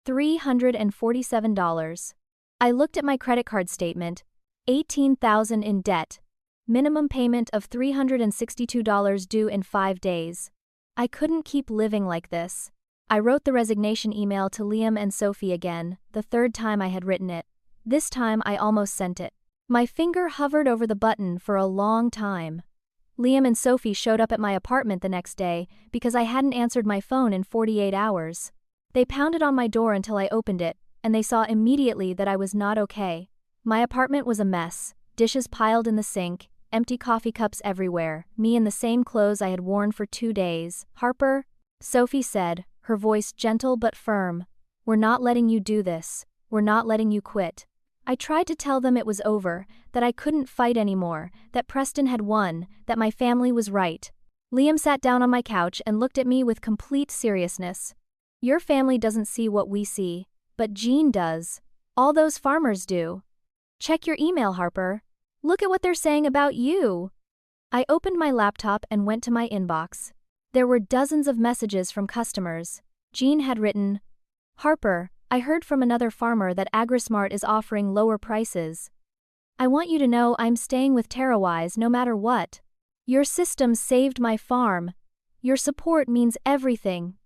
$347. I looked at my credit card statement. $18,000 in debt. Minimum payment of $362 due in 5 days. I couldn't keep living like this. I wrote the resignation email to Liam and Sophie again, the third time I had written it. This time I almost sent it. My finger hovered over the button for a long time. Liam and Sophie showed up at my apartment the next day because I hadn't answered my phone in 48 hours. They pounded on my door until I opened it, and they saw immediately that I was not okay. My apartment was a mess, dishes piled in the sink, empty coffee cups everywhere, me in the same clothes I had worn for 2 days. "Harper," Sophie said, her voice gentle but firm, "we're not letting you do this. We're not letting you quit." I tried to tell them it was over, that I couldn't fight anymore, that Preston had won, that my family was right. Liam sat down on my couch and looked at me with complete seriousness. "Your family doesn't see what we see, but Jean does. All those farmers do. Check your email, Harper. Look at what they're saying about you." I opened my laptop and went to my inbox. There were dozens of messages from customers. Jean had written, "Harper, I heard from another farmer that AgriSmart is offering lower prices. I want you to know I'm staying with TerraWise no matter what. Your system saved my farm. Your support means everything.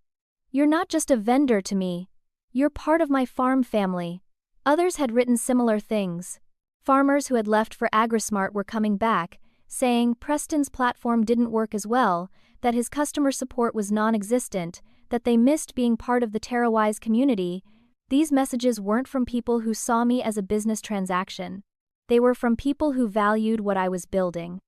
You're not just a vendor to me. You're part of my farm family." Others had written similar things. Farmers who had left for AgriSmart were coming back, saying Preston's platform didn't work as well, that his customer support was non-existent, that they missed being part of the TerraWise community. These messages weren't from people who saw me as a business transaction. They were from people who valued what I was building.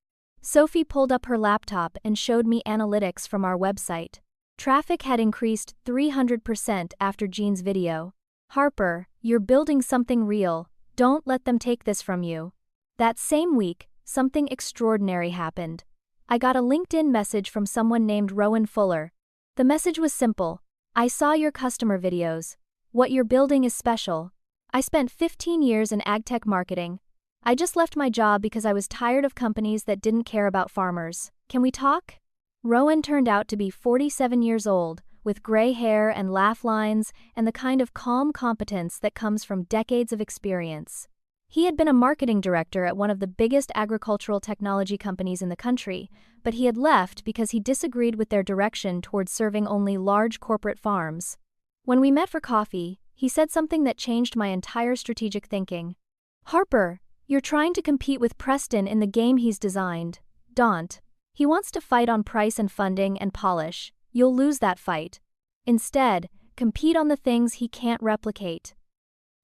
Sophie pulled up her laptop and showed me analytics from our website. Traffic had increased 300% after Jean's video. "Harper, you're building something real. Don't let them take this from you." That same week, something extraordinary happened. I got a LinkedIn message from someone named Rowan Fuller. The message was simple. "I saw your customer videos. What you're building is special. I spent 15 years in AgTech marketing. I just left my job because I was tired of companies that didn't care about farmers. Can we talk?" Rowan turned out to be 47 years old, with gray hair and laugh lines and the kind of calm competence that comes from decades of experience. He had been a marketing director at one of the biggest agricultural technology companies in the country, but he had left because he disagreed with their direction towards serving only large corporate farms. When we met for coffee, he said something that changed my entire strategic thinking. "Harper, you're trying to compete with Preston in the game he's designed. Don't. He wants to fight on price and funding and polish. You'll lose that fight. Instead, compete on the things he can't replicate.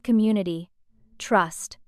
Community, trust,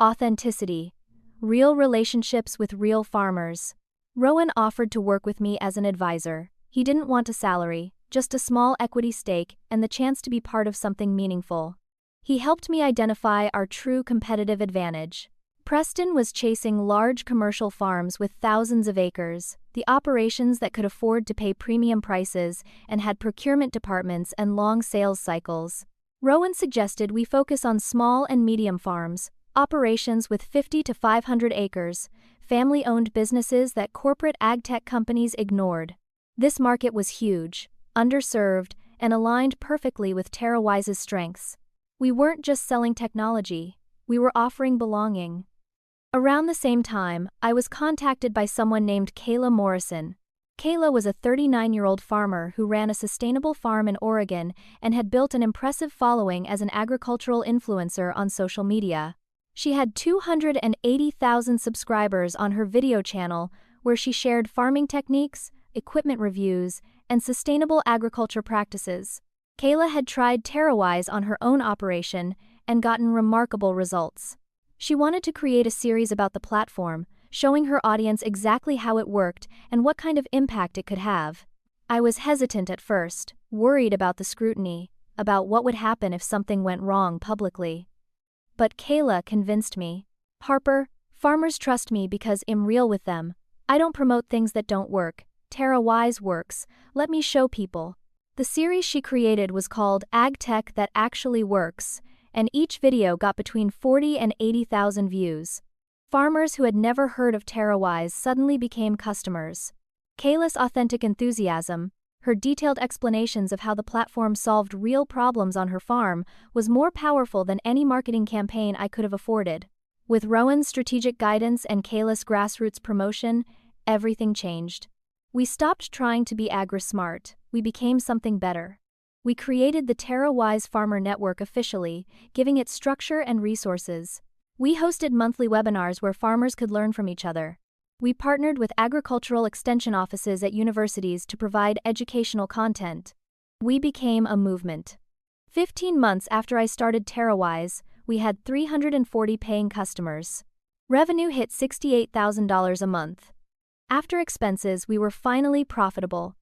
authenticity, real relationships with real farmers." Rowan offered to work with me as an advisor. He didn't want a salary, just a small equity stake and the chance to be part of something meaningful. He helped me identify our true competitive advantage. Preston was chasing large commercial farms with thousands of acres, the operations that could afford to pay premium prices and had procurement departments and long sales cycles. Rowan suggested we focus on small and medium farms, operations with 50 to 500 acres, family-owned businesses that corporate AgTech companies ignored. This market was huge, underserved, and aligned perfectly with TerraWise's strengths. We weren't just selling technology, we were offering belonging. Around the same time, I was contacted by someone named Kayla Morrison. Kayla was a 39-year-old farmer who ran a sustainable farm in Oregon and had built an impressive following as an agricultural influencer on social media. She had 280,000 subscribers on her video channel where she shared farming techniques, equipment reviews, and sustainable agriculture practices. Kayla had tried TerraWise on her own operation and gotten remarkable results. She wanted to create a series about the platform, showing her audience exactly how it worked and what kind of impact it could have. I was hesitant at first, worried about the scrutiny, about what would happen if something went wrong publicly. But Kayla convinced me. Harper, farmers trust me because I'm real with them. I don't promote things that don't work. TerraWise works. Let me show people. The series she created was called AgTech That Actually Works, and each video got between 40 and 80,000 views. Farmers who had never heard of TerraWise suddenly became customers. Kayla's authentic enthusiasm, her detailed explanations of how the platform solved real problems on her farm, was more powerful than any marketing campaign I could have afforded. With Rowan's strategic guidance and Kayla's grassroots promotion, everything changed. We stopped trying to be agri-smart, we became something better. We created the TerraWise Farmer Network officially, giving it structure and resources. We hosted monthly webinars where farmers could learn from each other. We partnered with agricultural extension offices at universities to provide educational content. We became a movement. 15 months after I started TerraWise, we had 340 paying customers. Revenue hit $68,000 a month. After expenses, we were finally profitable.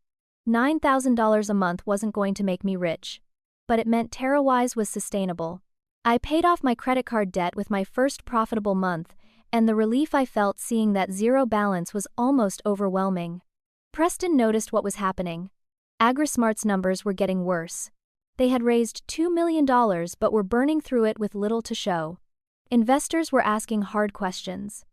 $9,000 a month wasn't going to make me rich, but it meant TerraWise was sustainable. I paid off my credit card debt with my first profitable month, and the relief I felt seeing that zero balance was almost overwhelming. Preston noticed what was happening. AgriSmart's numbers were getting worse. They had raised $2 million but were burning through it with little to show. Investors were asking hard questions.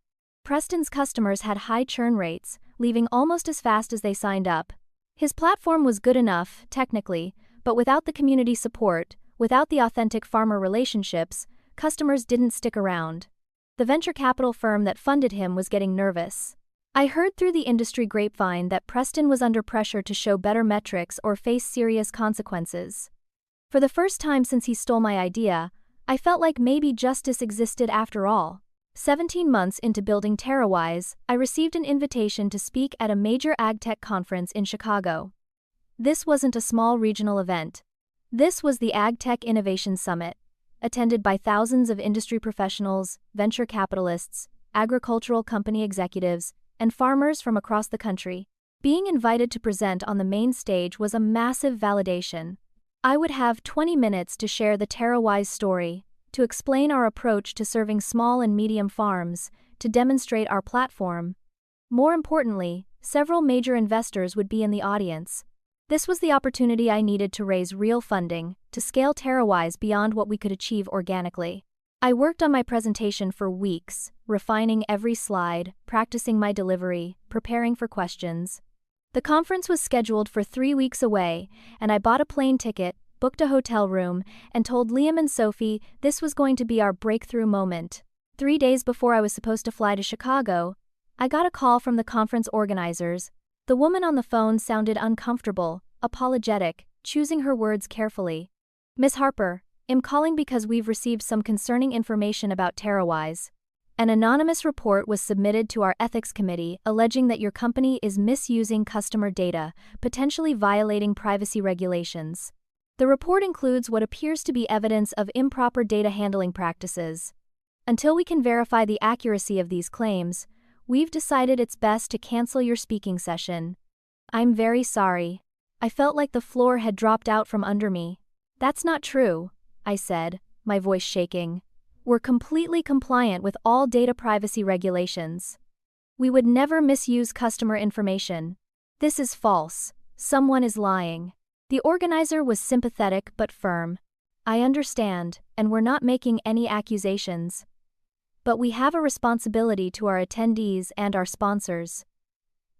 Preston's customers had high churn rates, leaving almost as fast as they signed up. His platform was good enough, technically, but without the community support, without the authentic farmer relationships, customers didn't stick around. The venture capital firm that funded him was getting nervous. I heard through the industry grapevine that Preston was under pressure to show better metrics or face serious consequences. For the first time since he stole my idea, I felt like maybe justice existed after all. 17 months into building TerraWise, I received an invitation to speak at a major AgTech conference in Chicago. This wasn't a small regional event. This was the AgTech Innovation Summit, attended by thousands of industry professionals, venture capitalists, agricultural company executives, and farmers from across the country. Being invited to present on the main stage was a massive validation. I would have 20 minutes to share the TerraWise story, to explain our approach to serving small and medium farms, to demonstrate our platform. More importantly, several major investors would be in the audience. This was the opportunity I needed to raise real funding, to scale TerraWise beyond what we could achieve organically. I worked on my presentation for weeks, refining every slide, practicing my delivery, preparing for questions. The conference was scheduled for 3 weeks away, and I bought a plane ticket, booked a hotel room, and told Liam and Sophie this was going to be our breakthrough moment. 3 days before I was supposed to fly to Chicago, I got a call from the conference organizers. The woman on the phone sounded uncomfortable, apologetic, choosing her words carefully. "Miss Harper, I'm calling because we've received some concerning information about TerraWise. An anonymous report was submitted to our ethics committee alleging that your company is misusing customer data, potentially violating privacy regulations. The report includes what appears to be evidence of improper data handling practices. Until we can verify the accuracy of these claims, we've decided it's best to cancel your speaking session. I'm very sorry." I felt like the floor had dropped out from under me. "That's not true," I said, my voice shaking. "We're completely compliant with all data privacy regulations. We would never misuse customer information. This is false. Someone is lying." The organizer was sympathetic but firm. "I understand, and we're not making any accusations. But we have a responsibility to our attendees and our sponsors.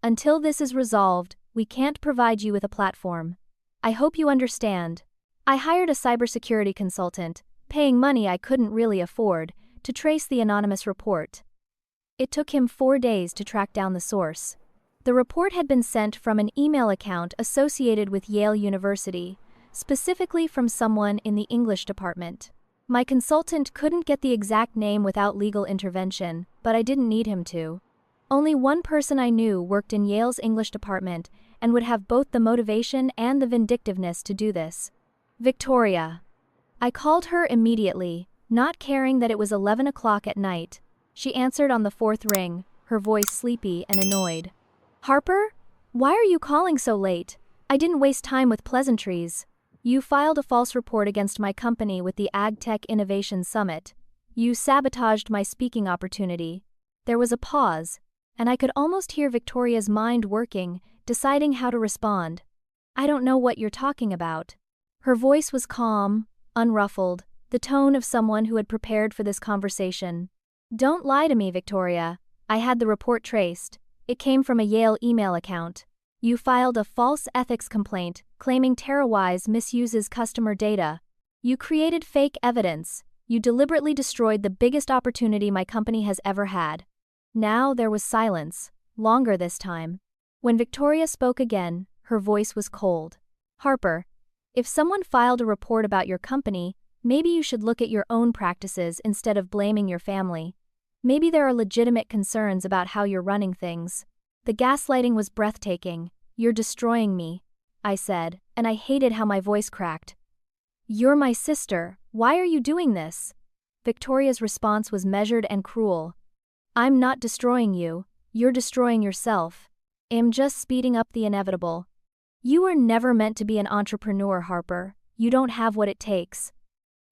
Until this is resolved, we can't provide you with a platform. I hope you understand." I hired a cybersecurity consultant, paying money I couldn't really afford, to trace the anonymous report. It took him 4 days to track down the source. The report had been sent from an email account associated with Yale University, specifically from someone in the English department. My consultant couldn't get the exact name without legal intervention, but I didn't need him to. Only one person I knew worked in Yale's English department and would have both the motivation and the vindictiveness to do this. Victoria. I called her immediately, not caring that it was 11 o'clock at night. She answered on the fourth ring, her voice sleepy and annoyed. Harper? Why are you calling so late? I didn't waste time with pleasantries. You filed a false report against my company with the AgTech Innovation Summit. You sabotaged my speaking opportunity. There was a pause, and I could almost hear Victoria's mind working, deciding how to respond. I don't know what you're talking about. Her voice was calm, unruffled, the tone of someone who had prepared for this conversation. Don't lie to me, Victoria. I had the report traced. It came from a Yale email account. You filed a false ethics complaint, claiming TerraWise misuses customer data. You created fake evidence. You deliberately destroyed the biggest opportunity my company has ever had. Now there was silence, longer this time. When Victoria spoke again, her voice was cold. Harper, if someone filed a report about your company, maybe you should look at your own practices instead of blaming your family. Maybe there are legitimate concerns about how you're running things. The gaslighting was breathtaking. You're destroying me, I said, and I hated how my voice cracked. You're my sister. Why are you doing this? Victoria's response was measured and cruel. I'm not destroying you. You're destroying yourself. I'm just speeding up the inevitable. You were never meant to be an entrepreneur, Harper. You don't have what it takes.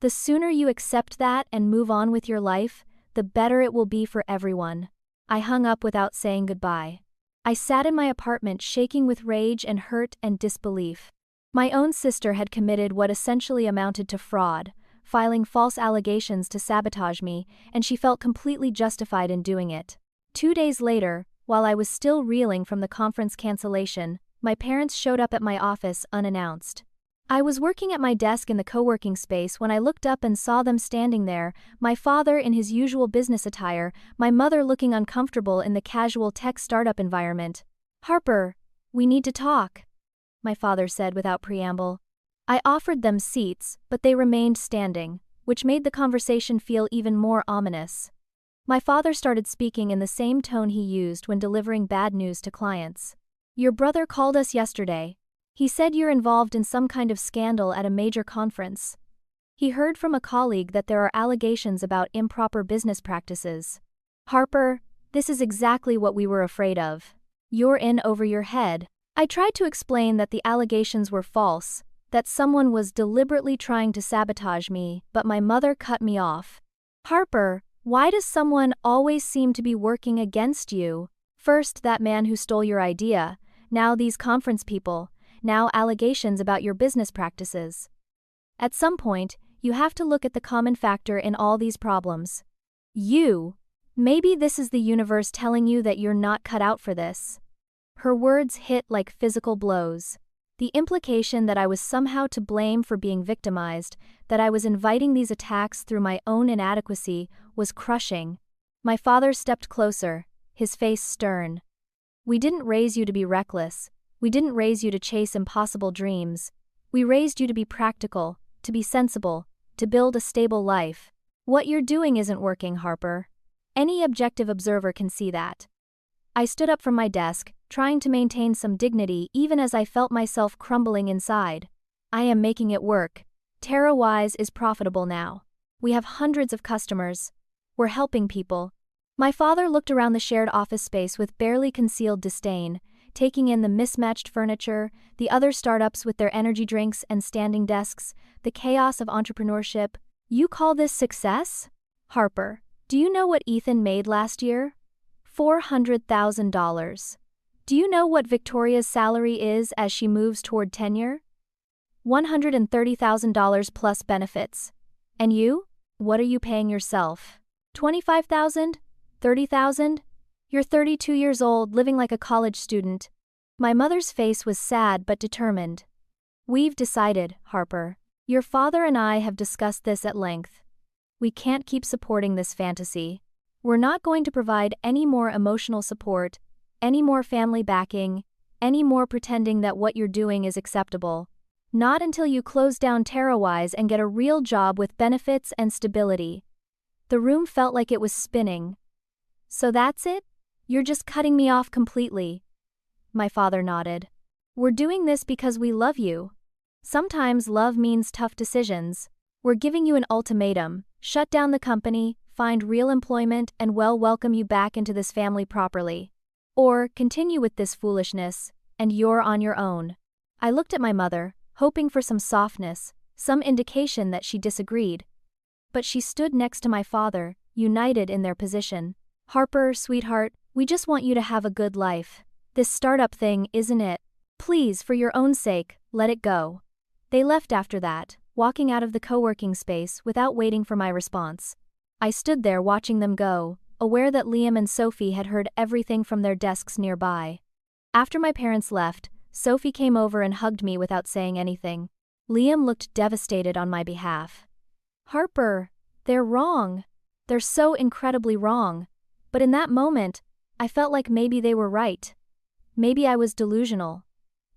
The sooner you accept that and move on with your life, the better it will be for everyone. I hung up without saying goodbye. I sat in my apartment shaking with rage and hurt and disbelief. My own sister had committed what essentially amounted to fraud, filing false allegations to sabotage me, and she felt completely justified in doing it. 2 days later, while I was still reeling from the conference cancellation, my parents showed up at my office unannounced. I was working at my desk in the co-working space when I looked up and saw them standing there, my father in his usual business attire, my mother looking uncomfortable in the casual tech startup environment. Harper, we need to talk, my father said without preamble. I offered them seats, but they remained standing, which made the conversation feel even more ominous. My father started speaking in the same tone he used when delivering bad news to clients. Your brother called us yesterday. He said you're involved in some kind of scandal at a major conference. He heard from a colleague that there are allegations about improper business practices. Harper, this is exactly what we were afraid of. You're in over your head. I tried to explain that the allegations were false, that someone was deliberately trying to sabotage me, but my mother cut me off. Harper, why does someone always seem to be working against you? First that man who stole your idea, now these conference people, now allegations about your business practices. At some point, you have to look at the common factor in all these problems. You. Maybe this is the universe telling you that you're not cut out for this. Her words hit like physical blows. The implication that I was somehow to blame for being victimized, that I was inviting these attacks through my own inadequacy, was crushing. My father stepped closer, his face stern. We didn't raise you to be reckless. We didn't raise you to chase impossible dreams. We raised you to be practical, to be sensible, to build a stable life. What you're doing isn't working, Harper. Any objective observer can see that. I stood up from my desk, trying to maintain some dignity even as I felt myself crumbling inside. I am making it work. TerraWise is profitable now. We have hundreds of customers. We're helping people. My father looked around the shared office space with barely concealed disdain, taking in the mismatched furniture, the other startups with their energy drinks and standing desks, the chaos of entrepreneurship. You call this success? Harper, do you know what Ethan made last year? $400,000. Do you know what Victoria's salary is as she moves toward tenure? $130,000 plus benefits. And you? What are you paying yourself? $25,000? $30,000? You're 32 years old, living like a college student. My mother's face was sad but determined. We've decided, Harper. Your father and I have discussed this at length. We can't keep supporting this fantasy. We're not going to provide any more emotional support, any more family backing, any more pretending that what you're doing is acceptable. Not until you close down TerraWise and get a real job with benefits and stability. The room felt like it was spinning. So that's it? You're just cutting me off completely. My father nodded. We're doing this because we love you. Sometimes love means tough decisions. We're giving you an ultimatum: shut down the company, find real employment, and welcome you back into this family properly. Or continue with this foolishness, and you're on your own. I looked at my mother, hoping for some softness, some indication that she disagreed. But she stood next to my father, united in their position. Harper, sweetheart, we just want you to have a good life. This startup thing isn't it. Please, for your own sake, let it go. They left after that, walking out of the co-working space without waiting for my response. I stood there watching them go, aware that Liam and Sophie had heard everything from their desks nearby. After my parents left, Sophie came over and hugged me without saying anything. Liam looked devastated on my behalf. Harper, they're wrong. They're so incredibly wrong. But in that moment, I felt like maybe they were right. Maybe I was delusional.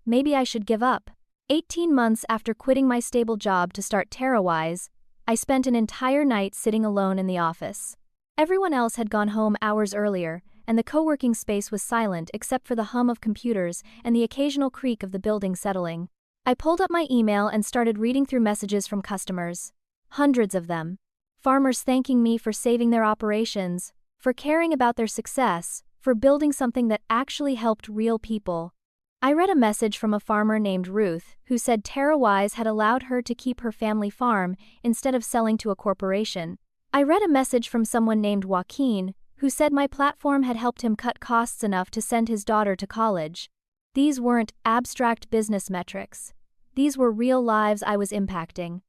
Maybe I should give up. 18 months after quitting my stable job to start TerraWise, I spent an entire night sitting alone in the office. Everyone else had gone home hours earlier, and the co-working space was silent except for the hum of computers and the occasional creak of the building settling. I pulled up my email and started reading through messages from customers. Hundreds of them. Farmers thanking me for saving their operations, for caring about their success, for building something that actually helped real people. I read a message from a farmer named Ruth, who said TerraWise had allowed her to keep her family farm instead of selling to a corporation. I read a message from someone named Joaquin, who said my platform had helped him cut costs enough to send his daughter to college. These weren't abstract business metrics. These were real lives I was impacting.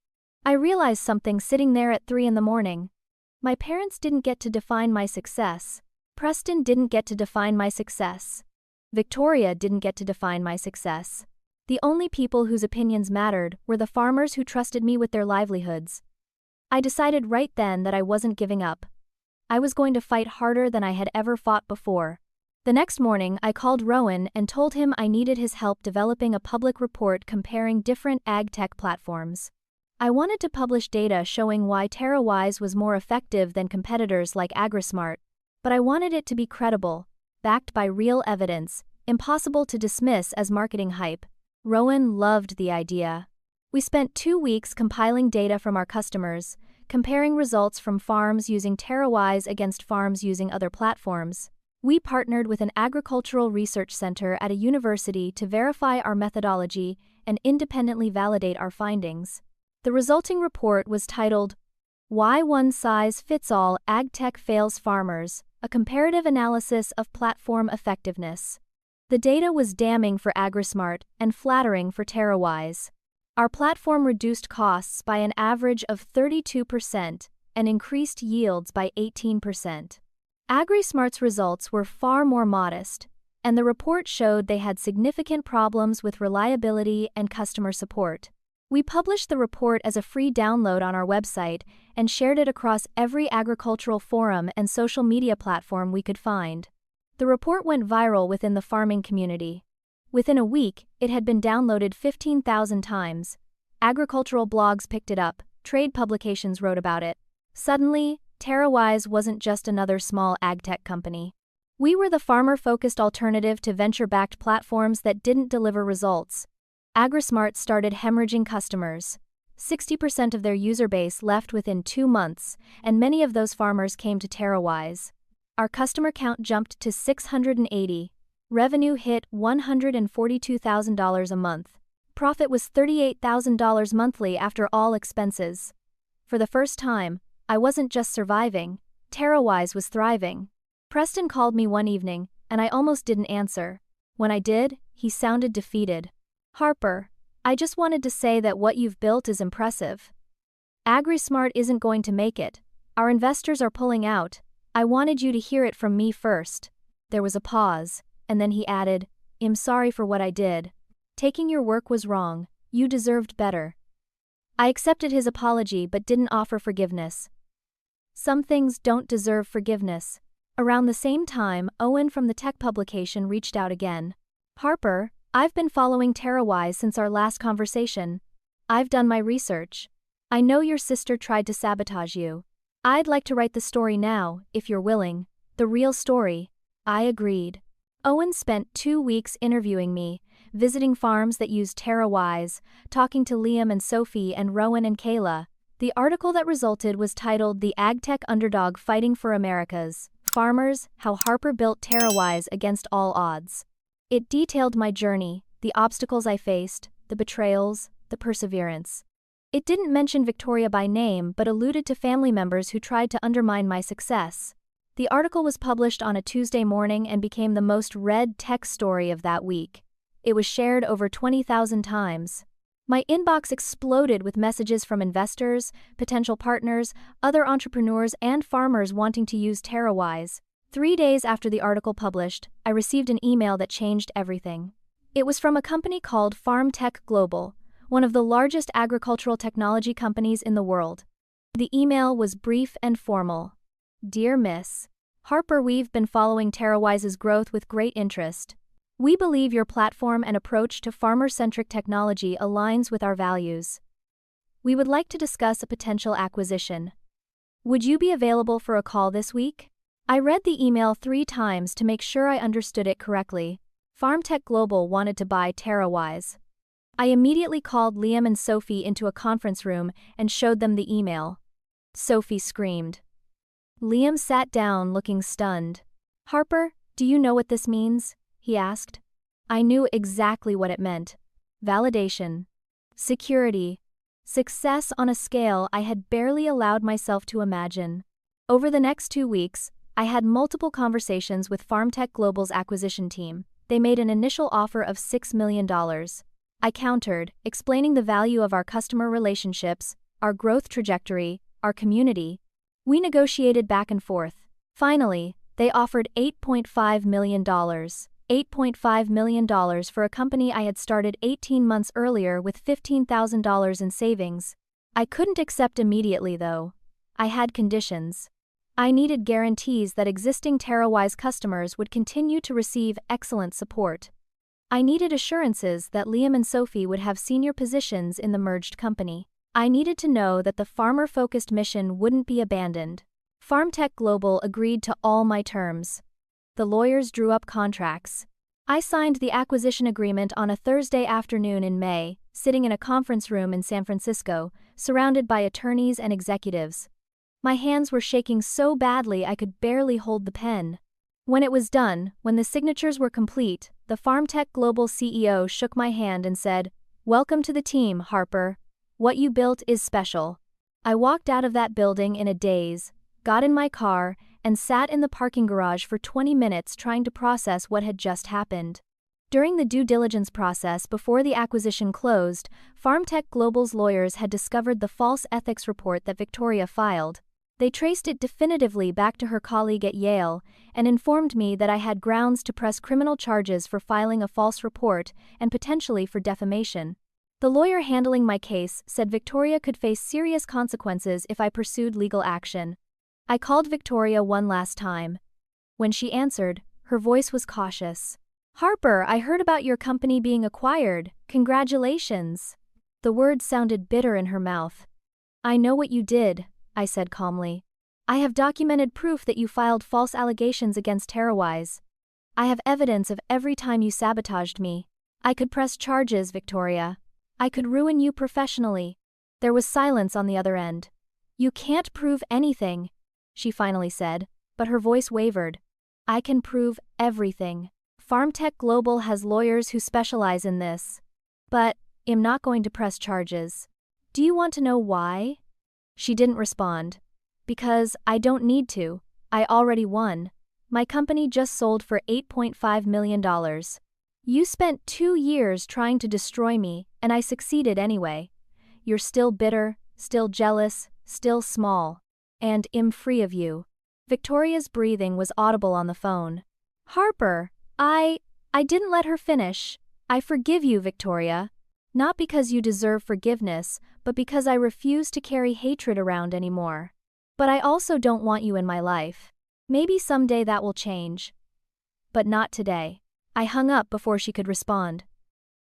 I realized something sitting there at 3 a.m. My parents didn't get to define my success. Preston didn't get to define my success. Victoria didn't get to define my success. The only people whose opinions mattered were the farmers who trusted me with their livelihoods. I decided right then that I wasn't giving up. I was going to fight harder than I had ever fought before. The next morning, I called Rowan and told him I needed his help developing a public report comparing different AgTech platforms. I wanted to publish data showing why TerraWise was more effective than competitors like AgriSmart, but I wanted it to be credible, backed by real evidence, impossible to dismiss as marketing hype. Rowan loved the idea. We spent 2 weeks compiling data from our customers, comparing results from farms using TerraWise against farms using other platforms. We partnered with an agricultural research center at a university to verify our methodology and independently validate our findings. The resulting report was titled, Why One Size Fits All AgTech Fails Farmers, a comparative analysis of platform effectiveness. The data was damning for AgriSmart and flattering for TerraWise. Our platform reduced costs by an average of 32% and increased yields by 18%. AgriSmart's results were far more modest, and the report showed they had significant problems with reliability and customer support. We published the report as a free download on our website and shared it across every agricultural forum and social media platform we could find. The report went viral within the farming community. Within a week, it had been downloaded 15,000 times. Agricultural blogs picked it up, trade publications wrote about it. Suddenly, TerraWise wasn't just another small AgTech company. We were the farmer-focused alternative to venture-backed platforms that didn't deliver results. AgriSmart started hemorrhaging customers. 60% of their user base left within 2 months, and many of those farmers came to TerraWise. Our customer count jumped to 680. Revenue hit $142,000 a month. Profit was $38,000 monthly after all expenses. For the first time, I wasn't just surviving, TerraWise was thriving. Preston called me one evening, and I almost didn't answer. When I did, he sounded defeated. Harper, I just wanted to say that what you've built is impressive. AgriSmart isn't going to make it. Our investors are pulling out. I wanted you to hear it from me first. There was a pause, and then he added, I'm sorry for what I did. Taking your work was wrong. You deserved better. I accepted his apology but didn't offer forgiveness. Some things don't deserve forgiveness. Around the same time, Owen from the tech publication reached out again. Harper, I've been following TerraWise since our last conversation. I've done my research. I know your sister tried to sabotage you. I'd like to write the story now, if you're willing. The real story. I agreed. Owen spent 2 weeks interviewing me, visiting farms that used TerraWise, talking to Liam and Sophie and Rowan and Kayla. The article that resulted was titled "The AgTech Underdog Fighting for America's Farmers: How Harper Built TerraWise Against All Odds." It detailed my journey, the obstacles I faced, the betrayals, the perseverance. It didn't mention Victoria by name but alluded to family members who tried to undermine my success. The article was published on a Tuesday morning and became the most read tech story of that week. It was shared over 20,000 times. My inbox exploded with messages from investors, potential partners, other entrepreneurs, and farmers wanting to use TerraWise. 3 days after the article published, I received an email that changed everything. It was from a company called FarmTech Global, one of the largest agricultural technology companies in the world. The email was brief and formal. "Dear Miss Harper, we've been following TerraWise's growth with great interest. We believe your platform and approach to farmer-centric technology aligns with our values. We would like to discuss a potential acquisition. Would you be available for a call this week?" I read the email 3 times to make sure I understood it correctly. FarmTech Global wanted to buy TerraWise. I immediately called Liam and Sophie into a conference room and showed them the email. Sophie screamed. Liam sat down looking stunned. "Harper, do you know what this means?" he asked. I knew exactly what it meant. Validation. Security. Success on a scale I had barely allowed myself to imagine. Over the next 2 weeks, I had multiple conversations with FarmTech Global's acquisition team. They made an initial offer of $6 million. I countered, explaining the value of our customer relationships, our growth trajectory, our community. We negotiated back and forth. Finally, they offered $8.5 million. $8.5 million for a company I had started 18 months earlier with $15,000 in savings. I couldn't accept immediately though. I had conditions. I needed guarantees that existing TerraWise customers would continue to receive excellent support. I needed assurances that Liam and Sophie would have senior positions in the merged company. I needed to know that the farmer-focused mission wouldn't be abandoned. FarmTech Global agreed to all my terms. The lawyers drew up contracts. I signed the acquisition agreement on a Thursday afternoon in May, sitting in a conference room in San Francisco, surrounded by attorneys and executives. My hands were shaking so badly I could barely hold the pen. When it was done, when the signatures were complete, the FarmTech Global CEO shook my hand and said, "Welcome to the team, Harper. What you built is special." I walked out of that building in a daze, got in my car, and sat in the parking garage for 20 minutes trying to process what had just happened. During the due diligence process before the acquisition closed, FarmTech Global's lawyers had discovered the false ethics report that Victoria filed. They traced it definitively back to her colleague at Yale and informed me that I had grounds to press criminal charges for filing a false report and potentially for defamation. The lawyer handling my case said Victoria could face serious consequences if I pursued legal action. I called Victoria one last time. When she answered, her voice was cautious. "Harper, I heard about your company being acquired. Congratulations." The words sounded bitter in her mouth. "I know what you did," I said calmly. "I have documented proof that you filed false allegations against TerraWise. I have evidence of every time you sabotaged me. I could press charges, Victoria. I could ruin you professionally." There was silence on the other end. "You can't prove anything," she finally said, but her voice wavered. "I can prove everything. FarmTech Global has lawyers who specialize in this. But I'm not going to press charges. Do you want to know why?" She didn't respond. "Because I don't need to. I already won. My company just sold for $8.5 million. You spent 2 years trying to destroy me, and I succeeded anyway. You're still bitter, still jealous, still small. And I'm free of you." Victoria's breathing was audible on the phone. "Harper, I didn't let her finish. I forgive you, Victoria. Not because you deserve forgiveness, but because I refuse to carry hatred around anymore. But I also don't want you in my life. Maybe someday that will change. But not today." I hung up before she could respond.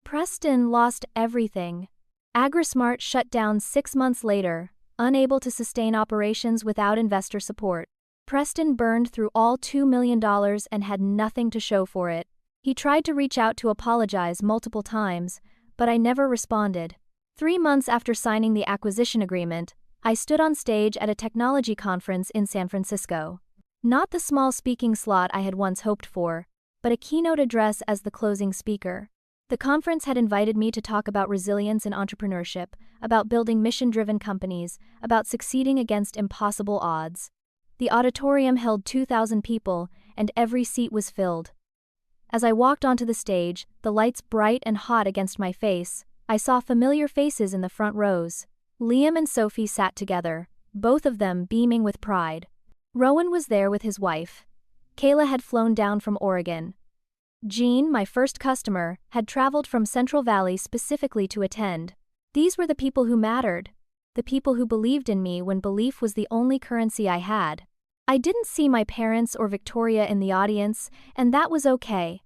Preston lost everything. AgriSmart shut down 6 months later, unable to sustain operations without investor support. Preston burned through all $2 million and had nothing to show for it. He tried to reach out to apologize multiple times, but I never responded. 3 months after signing the acquisition agreement, I stood on stage at a technology conference in San Francisco. Not the small speaking slot I had once hoped for, but a keynote address as the closing speaker. The conference had invited me to talk about resilience in entrepreneurship, about building mission-driven companies, about succeeding against impossible odds. The auditorium held 2,000 people, and every seat was filled. As I walked onto the stage, the lights bright and hot against my face, I saw familiar faces in the front rows. Liam and Sophie sat together, both of them beaming with pride. Rowan was there with his wife. Kayla had flown down from Oregon. Jean, my first customer, had traveled from Central Valley specifically to attend. These were the people who mattered. The people who believed in me when belief was the only currency I had. I didn't see my parents or Victoria in the audience, and that was okay.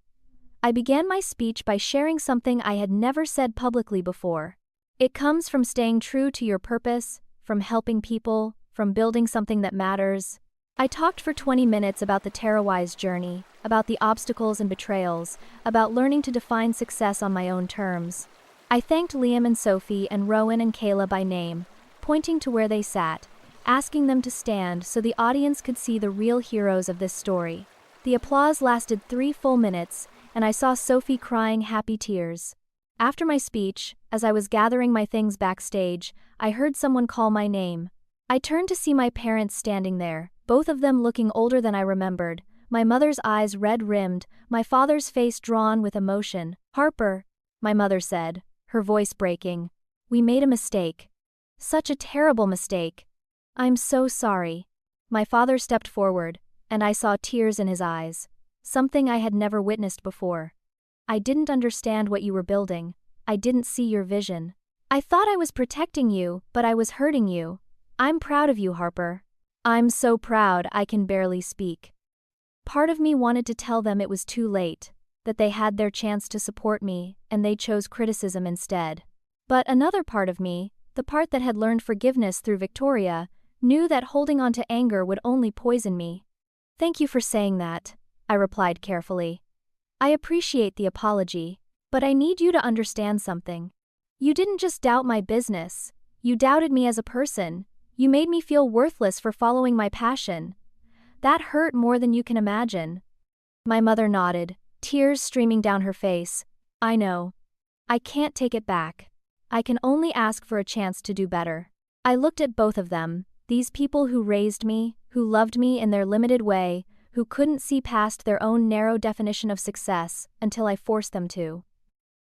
I began my speech by sharing something I had never said publicly before. It comes from staying true to your purpose, from helping people, from building something that matters. I talked for 20 minutes about the TerraWise journey, about the obstacles and betrayals, about learning to define success on my own terms. I thanked Liam and Sophie and Rowan and Kayla by name, pointing to where they sat, asking them to stand so the audience could see the real heroes of this story. The applause lasted 3 full minutes, and I saw Sophie crying happy tears. After my speech, as I was gathering my things backstage, I heard someone call my name. I turned to see my parents standing there, both of them looking older than I remembered, my mother's eyes red-rimmed, my father's face drawn with emotion. "Harper," my mother said, her voice breaking. "We made a mistake. Such a terrible mistake. I'm so sorry." My father stepped forward, and I saw tears in his eyes, something I had never witnessed before. "I didn't understand what you were building. I didn't see your vision. I thought I was protecting you, but I was hurting you. I'm proud of you, Harper." I'm so proud I can barely speak. Part of me wanted to tell them it was too late, that they had their chance to support me, and they chose criticism instead. But another part of me, the part that had learned forgiveness through Victoria, knew that holding on to anger would only poison me. "Thank you for saying that," I replied carefully. "I appreciate the apology, but I need you to understand something. You didn't just doubt my business, you doubted me as a person. You made me feel worthless for following my passion. That hurt more than you can imagine." My mother nodded, tears streaming down her face. "I know. I can't take it back. I can only ask for a chance to do better." I looked at both of them, these people who raised me, who loved me in their limited way, who couldn't see past their own narrow definition of success until I forced them to.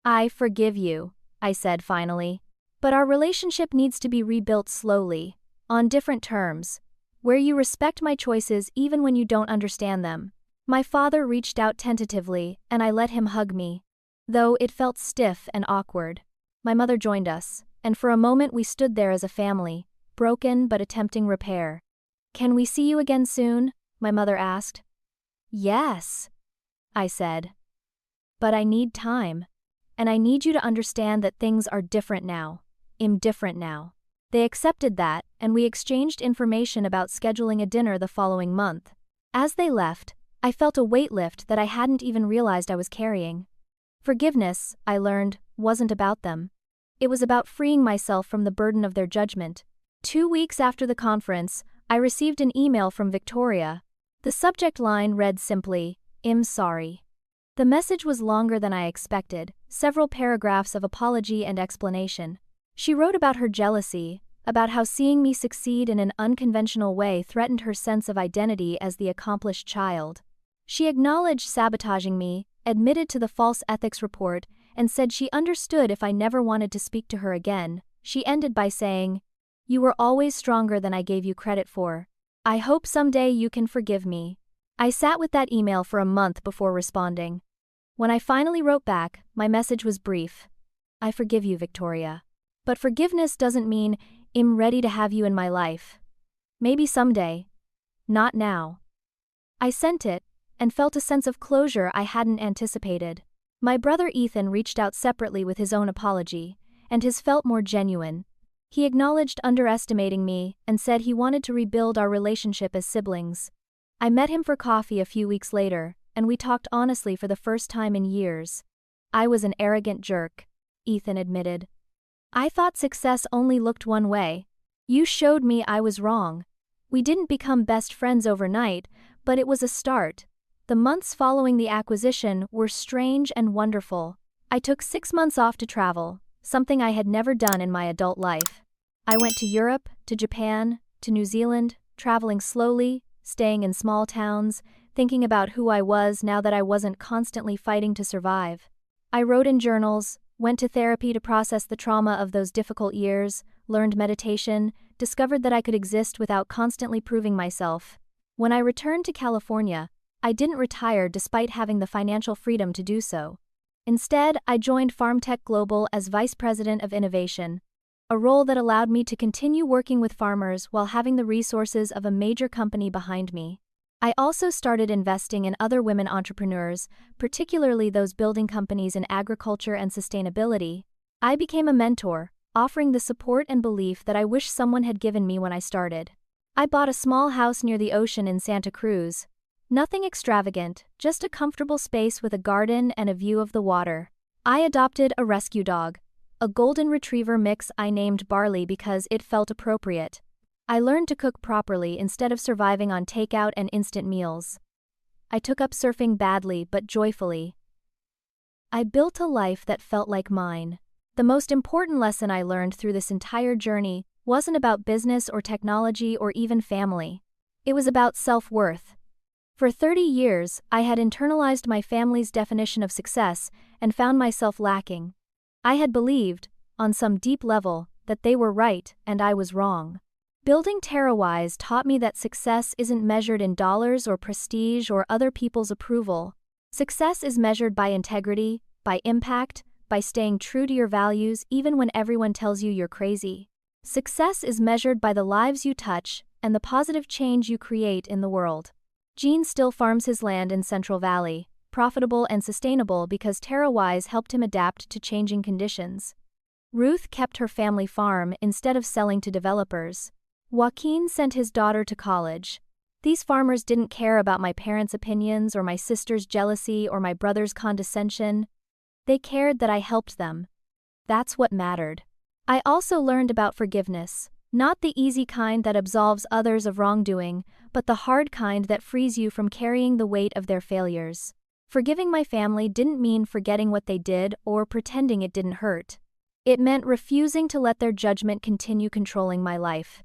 "I forgive you," I said finally. "But our relationship needs to be rebuilt slowly. On different terms, where you respect my choices even when you don't understand them." My father reached out tentatively, and I let him hug me, though it felt stiff and awkward. My mother joined us, and for a moment we stood there as a family, broken but attempting repair. "Can we see you again soon?" my mother asked. "Yes," I said. "But I need time, and I need you to understand that things are different now. I'm different now." They accepted that, and we exchanged information about scheduling a dinner the following month. As they left, I felt a weight lift that I hadn't even realized I was carrying. Forgiveness, I learned, wasn't about them. It was about freeing myself from the burden of their judgment. 2 weeks after the conference, I received an email from Victoria. The subject line read simply, "I'm sorry." The message was longer than I expected, several paragraphs of apology and explanation. She wrote about her jealousy, about how seeing me succeed in an unconventional way threatened her sense of identity as the accomplished child. She acknowledged sabotaging me, admitted to the false ethics report, and said she understood if I never wanted to speak to her again. She ended by saying, "You were always stronger than I gave you credit for. I hope someday you can forgive me." I sat with that email for a month before responding. When I finally wrote back, my message was brief. "I forgive you, Victoria. But forgiveness doesn't mean I'm ready to have you in my life. Maybe someday. Not now." I sent it, and felt a sense of closure I hadn't anticipated. My brother Ethan reached out separately with his own apology, and his felt more genuine. He acknowledged underestimating me and said he wanted to rebuild our relationship as siblings. I met him for coffee a few weeks later, and we talked honestly for the first time in years. I was an arrogant jerk, Ethan admitted. I thought success only looked one way. You showed me I was wrong. We didn't become best friends overnight, but it was a start. The months following the acquisition were strange and wonderful. I took 6 months off to travel, something I had never done in my adult life. I went to Europe, to Japan, to New Zealand, traveling slowly, staying in small towns, thinking about who I was now that I wasn't constantly fighting to survive. I wrote in journals, went to therapy to process the trauma of those difficult years, learned meditation, discovered that I could exist without constantly proving myself. When I returned to California, I didn't retire despite having the financial freedom to do so. Instead, I joined FarmTech Global as Vice President of Innovation, a role that allowed me to continue working with farmers while having the resources of a major company behind me. I also started investing in other women entrepreneurs, particularly those building companies in agriculture and sustainability. I became a mentor, offering the support and belief that I wish someone had given me when I started. I bought a small house near the ocean in Santa Cruz. Nothing extravagant, just a comfortable space with a garden and a view of the water. I adopted a rescue dog, a golden retriever mix I named Barley because it felt appropriate. I learned to cook properly instead of surviving on takeout and instant meals. I took up surfing badly but joyfully. I built a life that felt like mine. The most important lesson I learned through this entire journey wasn't about business or technology or even family. It was about self-worth. For 30 years, I had internalized my family's definition of success and found myself lacking. I had believed, on some deep level, that they were right and I was wrong. Building TerraWise taught me that success isn't measured in dollars or prestige or other people's approval. Success is measured by integrity, by impact, by staying true to your values even when everyone tells you you're crazy. Success is measured by the lives you touch and the positive change you create in the world. Gene still farms his land in Central Valley, profitable and sustainable because TerraWise helped him adapt to changing conditions. Ruth kept her family farm instead of selling to developers. Joaquin sent his daughter to college. These farmers didn't care about my parents' opinions or my sister's jealousy or my brother's condescension. They cared that I helped them. That's what mattered. I also learned about forgiveness, not the easy kind that absolves others of wrongdoing, but the hard kind that frees you from carrying the weight of their failures. Forgiving my family didn't mean forgetting what they did or pretending it didn't hurt. It meant refusing to let their judgment continue controlling my life.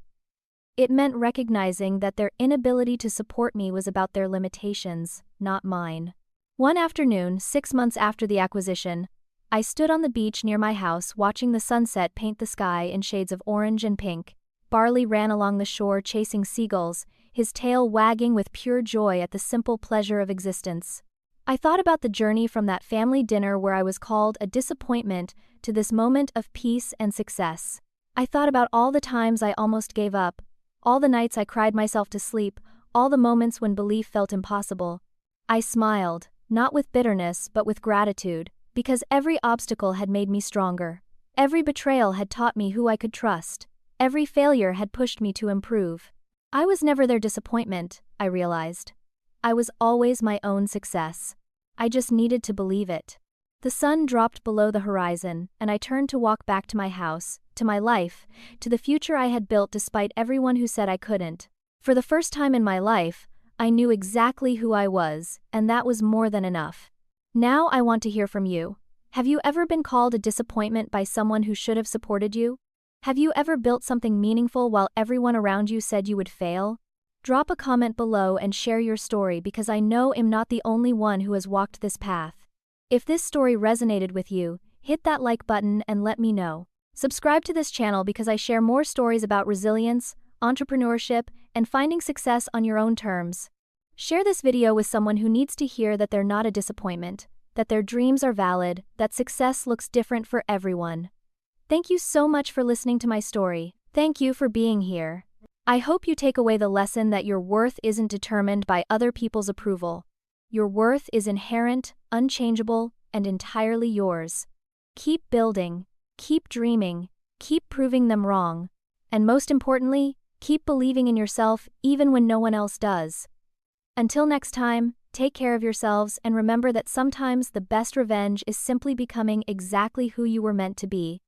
It meant recognizing that their inability to support me was about their limitations, not mine. One afternoon, 6 months after the acquisition, I stood on the beach near my house watching the sunset paint the sky in shades of orange and pink. Barley ran along the shore chasing seagulls, his tail wagging with pure joy at the simple pleasure of existence. I thought about the journey from that family dinner where I was called a disappointment to this moment of peace and success. I thought about all the times I almost gave up, all the nights I cried myself to sleep, all the moments when belief felt impossible. I smiled, not with bitterness but with gratitude, because every obstacle had made me stronger. Every betrayal had taught me who I could trust. Every failure had pushed me to improve. I was never their disappointment, I realized. I was always my own success. I just needed to believe it. The sun dropped below the horizon, and I turned to walk back to my house, to my life, to the future I had built despite everyone who said I couldn't. For the first time in my life, I knew exactly who I was, and that was more than enough. Now I want to hear from you. Have you ever been called a disappointment by someone who should have supported you? Have you ever built something meaningful while everyone around you said you would fail? Drop a comment below and share your story because I know I'm not the only one who has walked this path. If this story resonated with you, hit that like button and let me know. Subscribe to this channel because I share more stories about resilience, entrepreneurship, and finding success on your own terms. Share this video with someone who needs to hear that they're not a disappointment, that their dreams are valid, that success looks different for everyone. Thank you so much for listening to my story. Thank you for being here. I hope you take away the lesson that your worth isn't determined by other people's approval. Your worth is inherent, unchangeable, and entirely yours. Keep building, keep dreaming, keep proving them wrong, and most importantly, keep believing in yourself even when no one else does. Until next time, take care of yourselves and remember that sometimes the best revenge is simply becoming exactly who you were meant to be.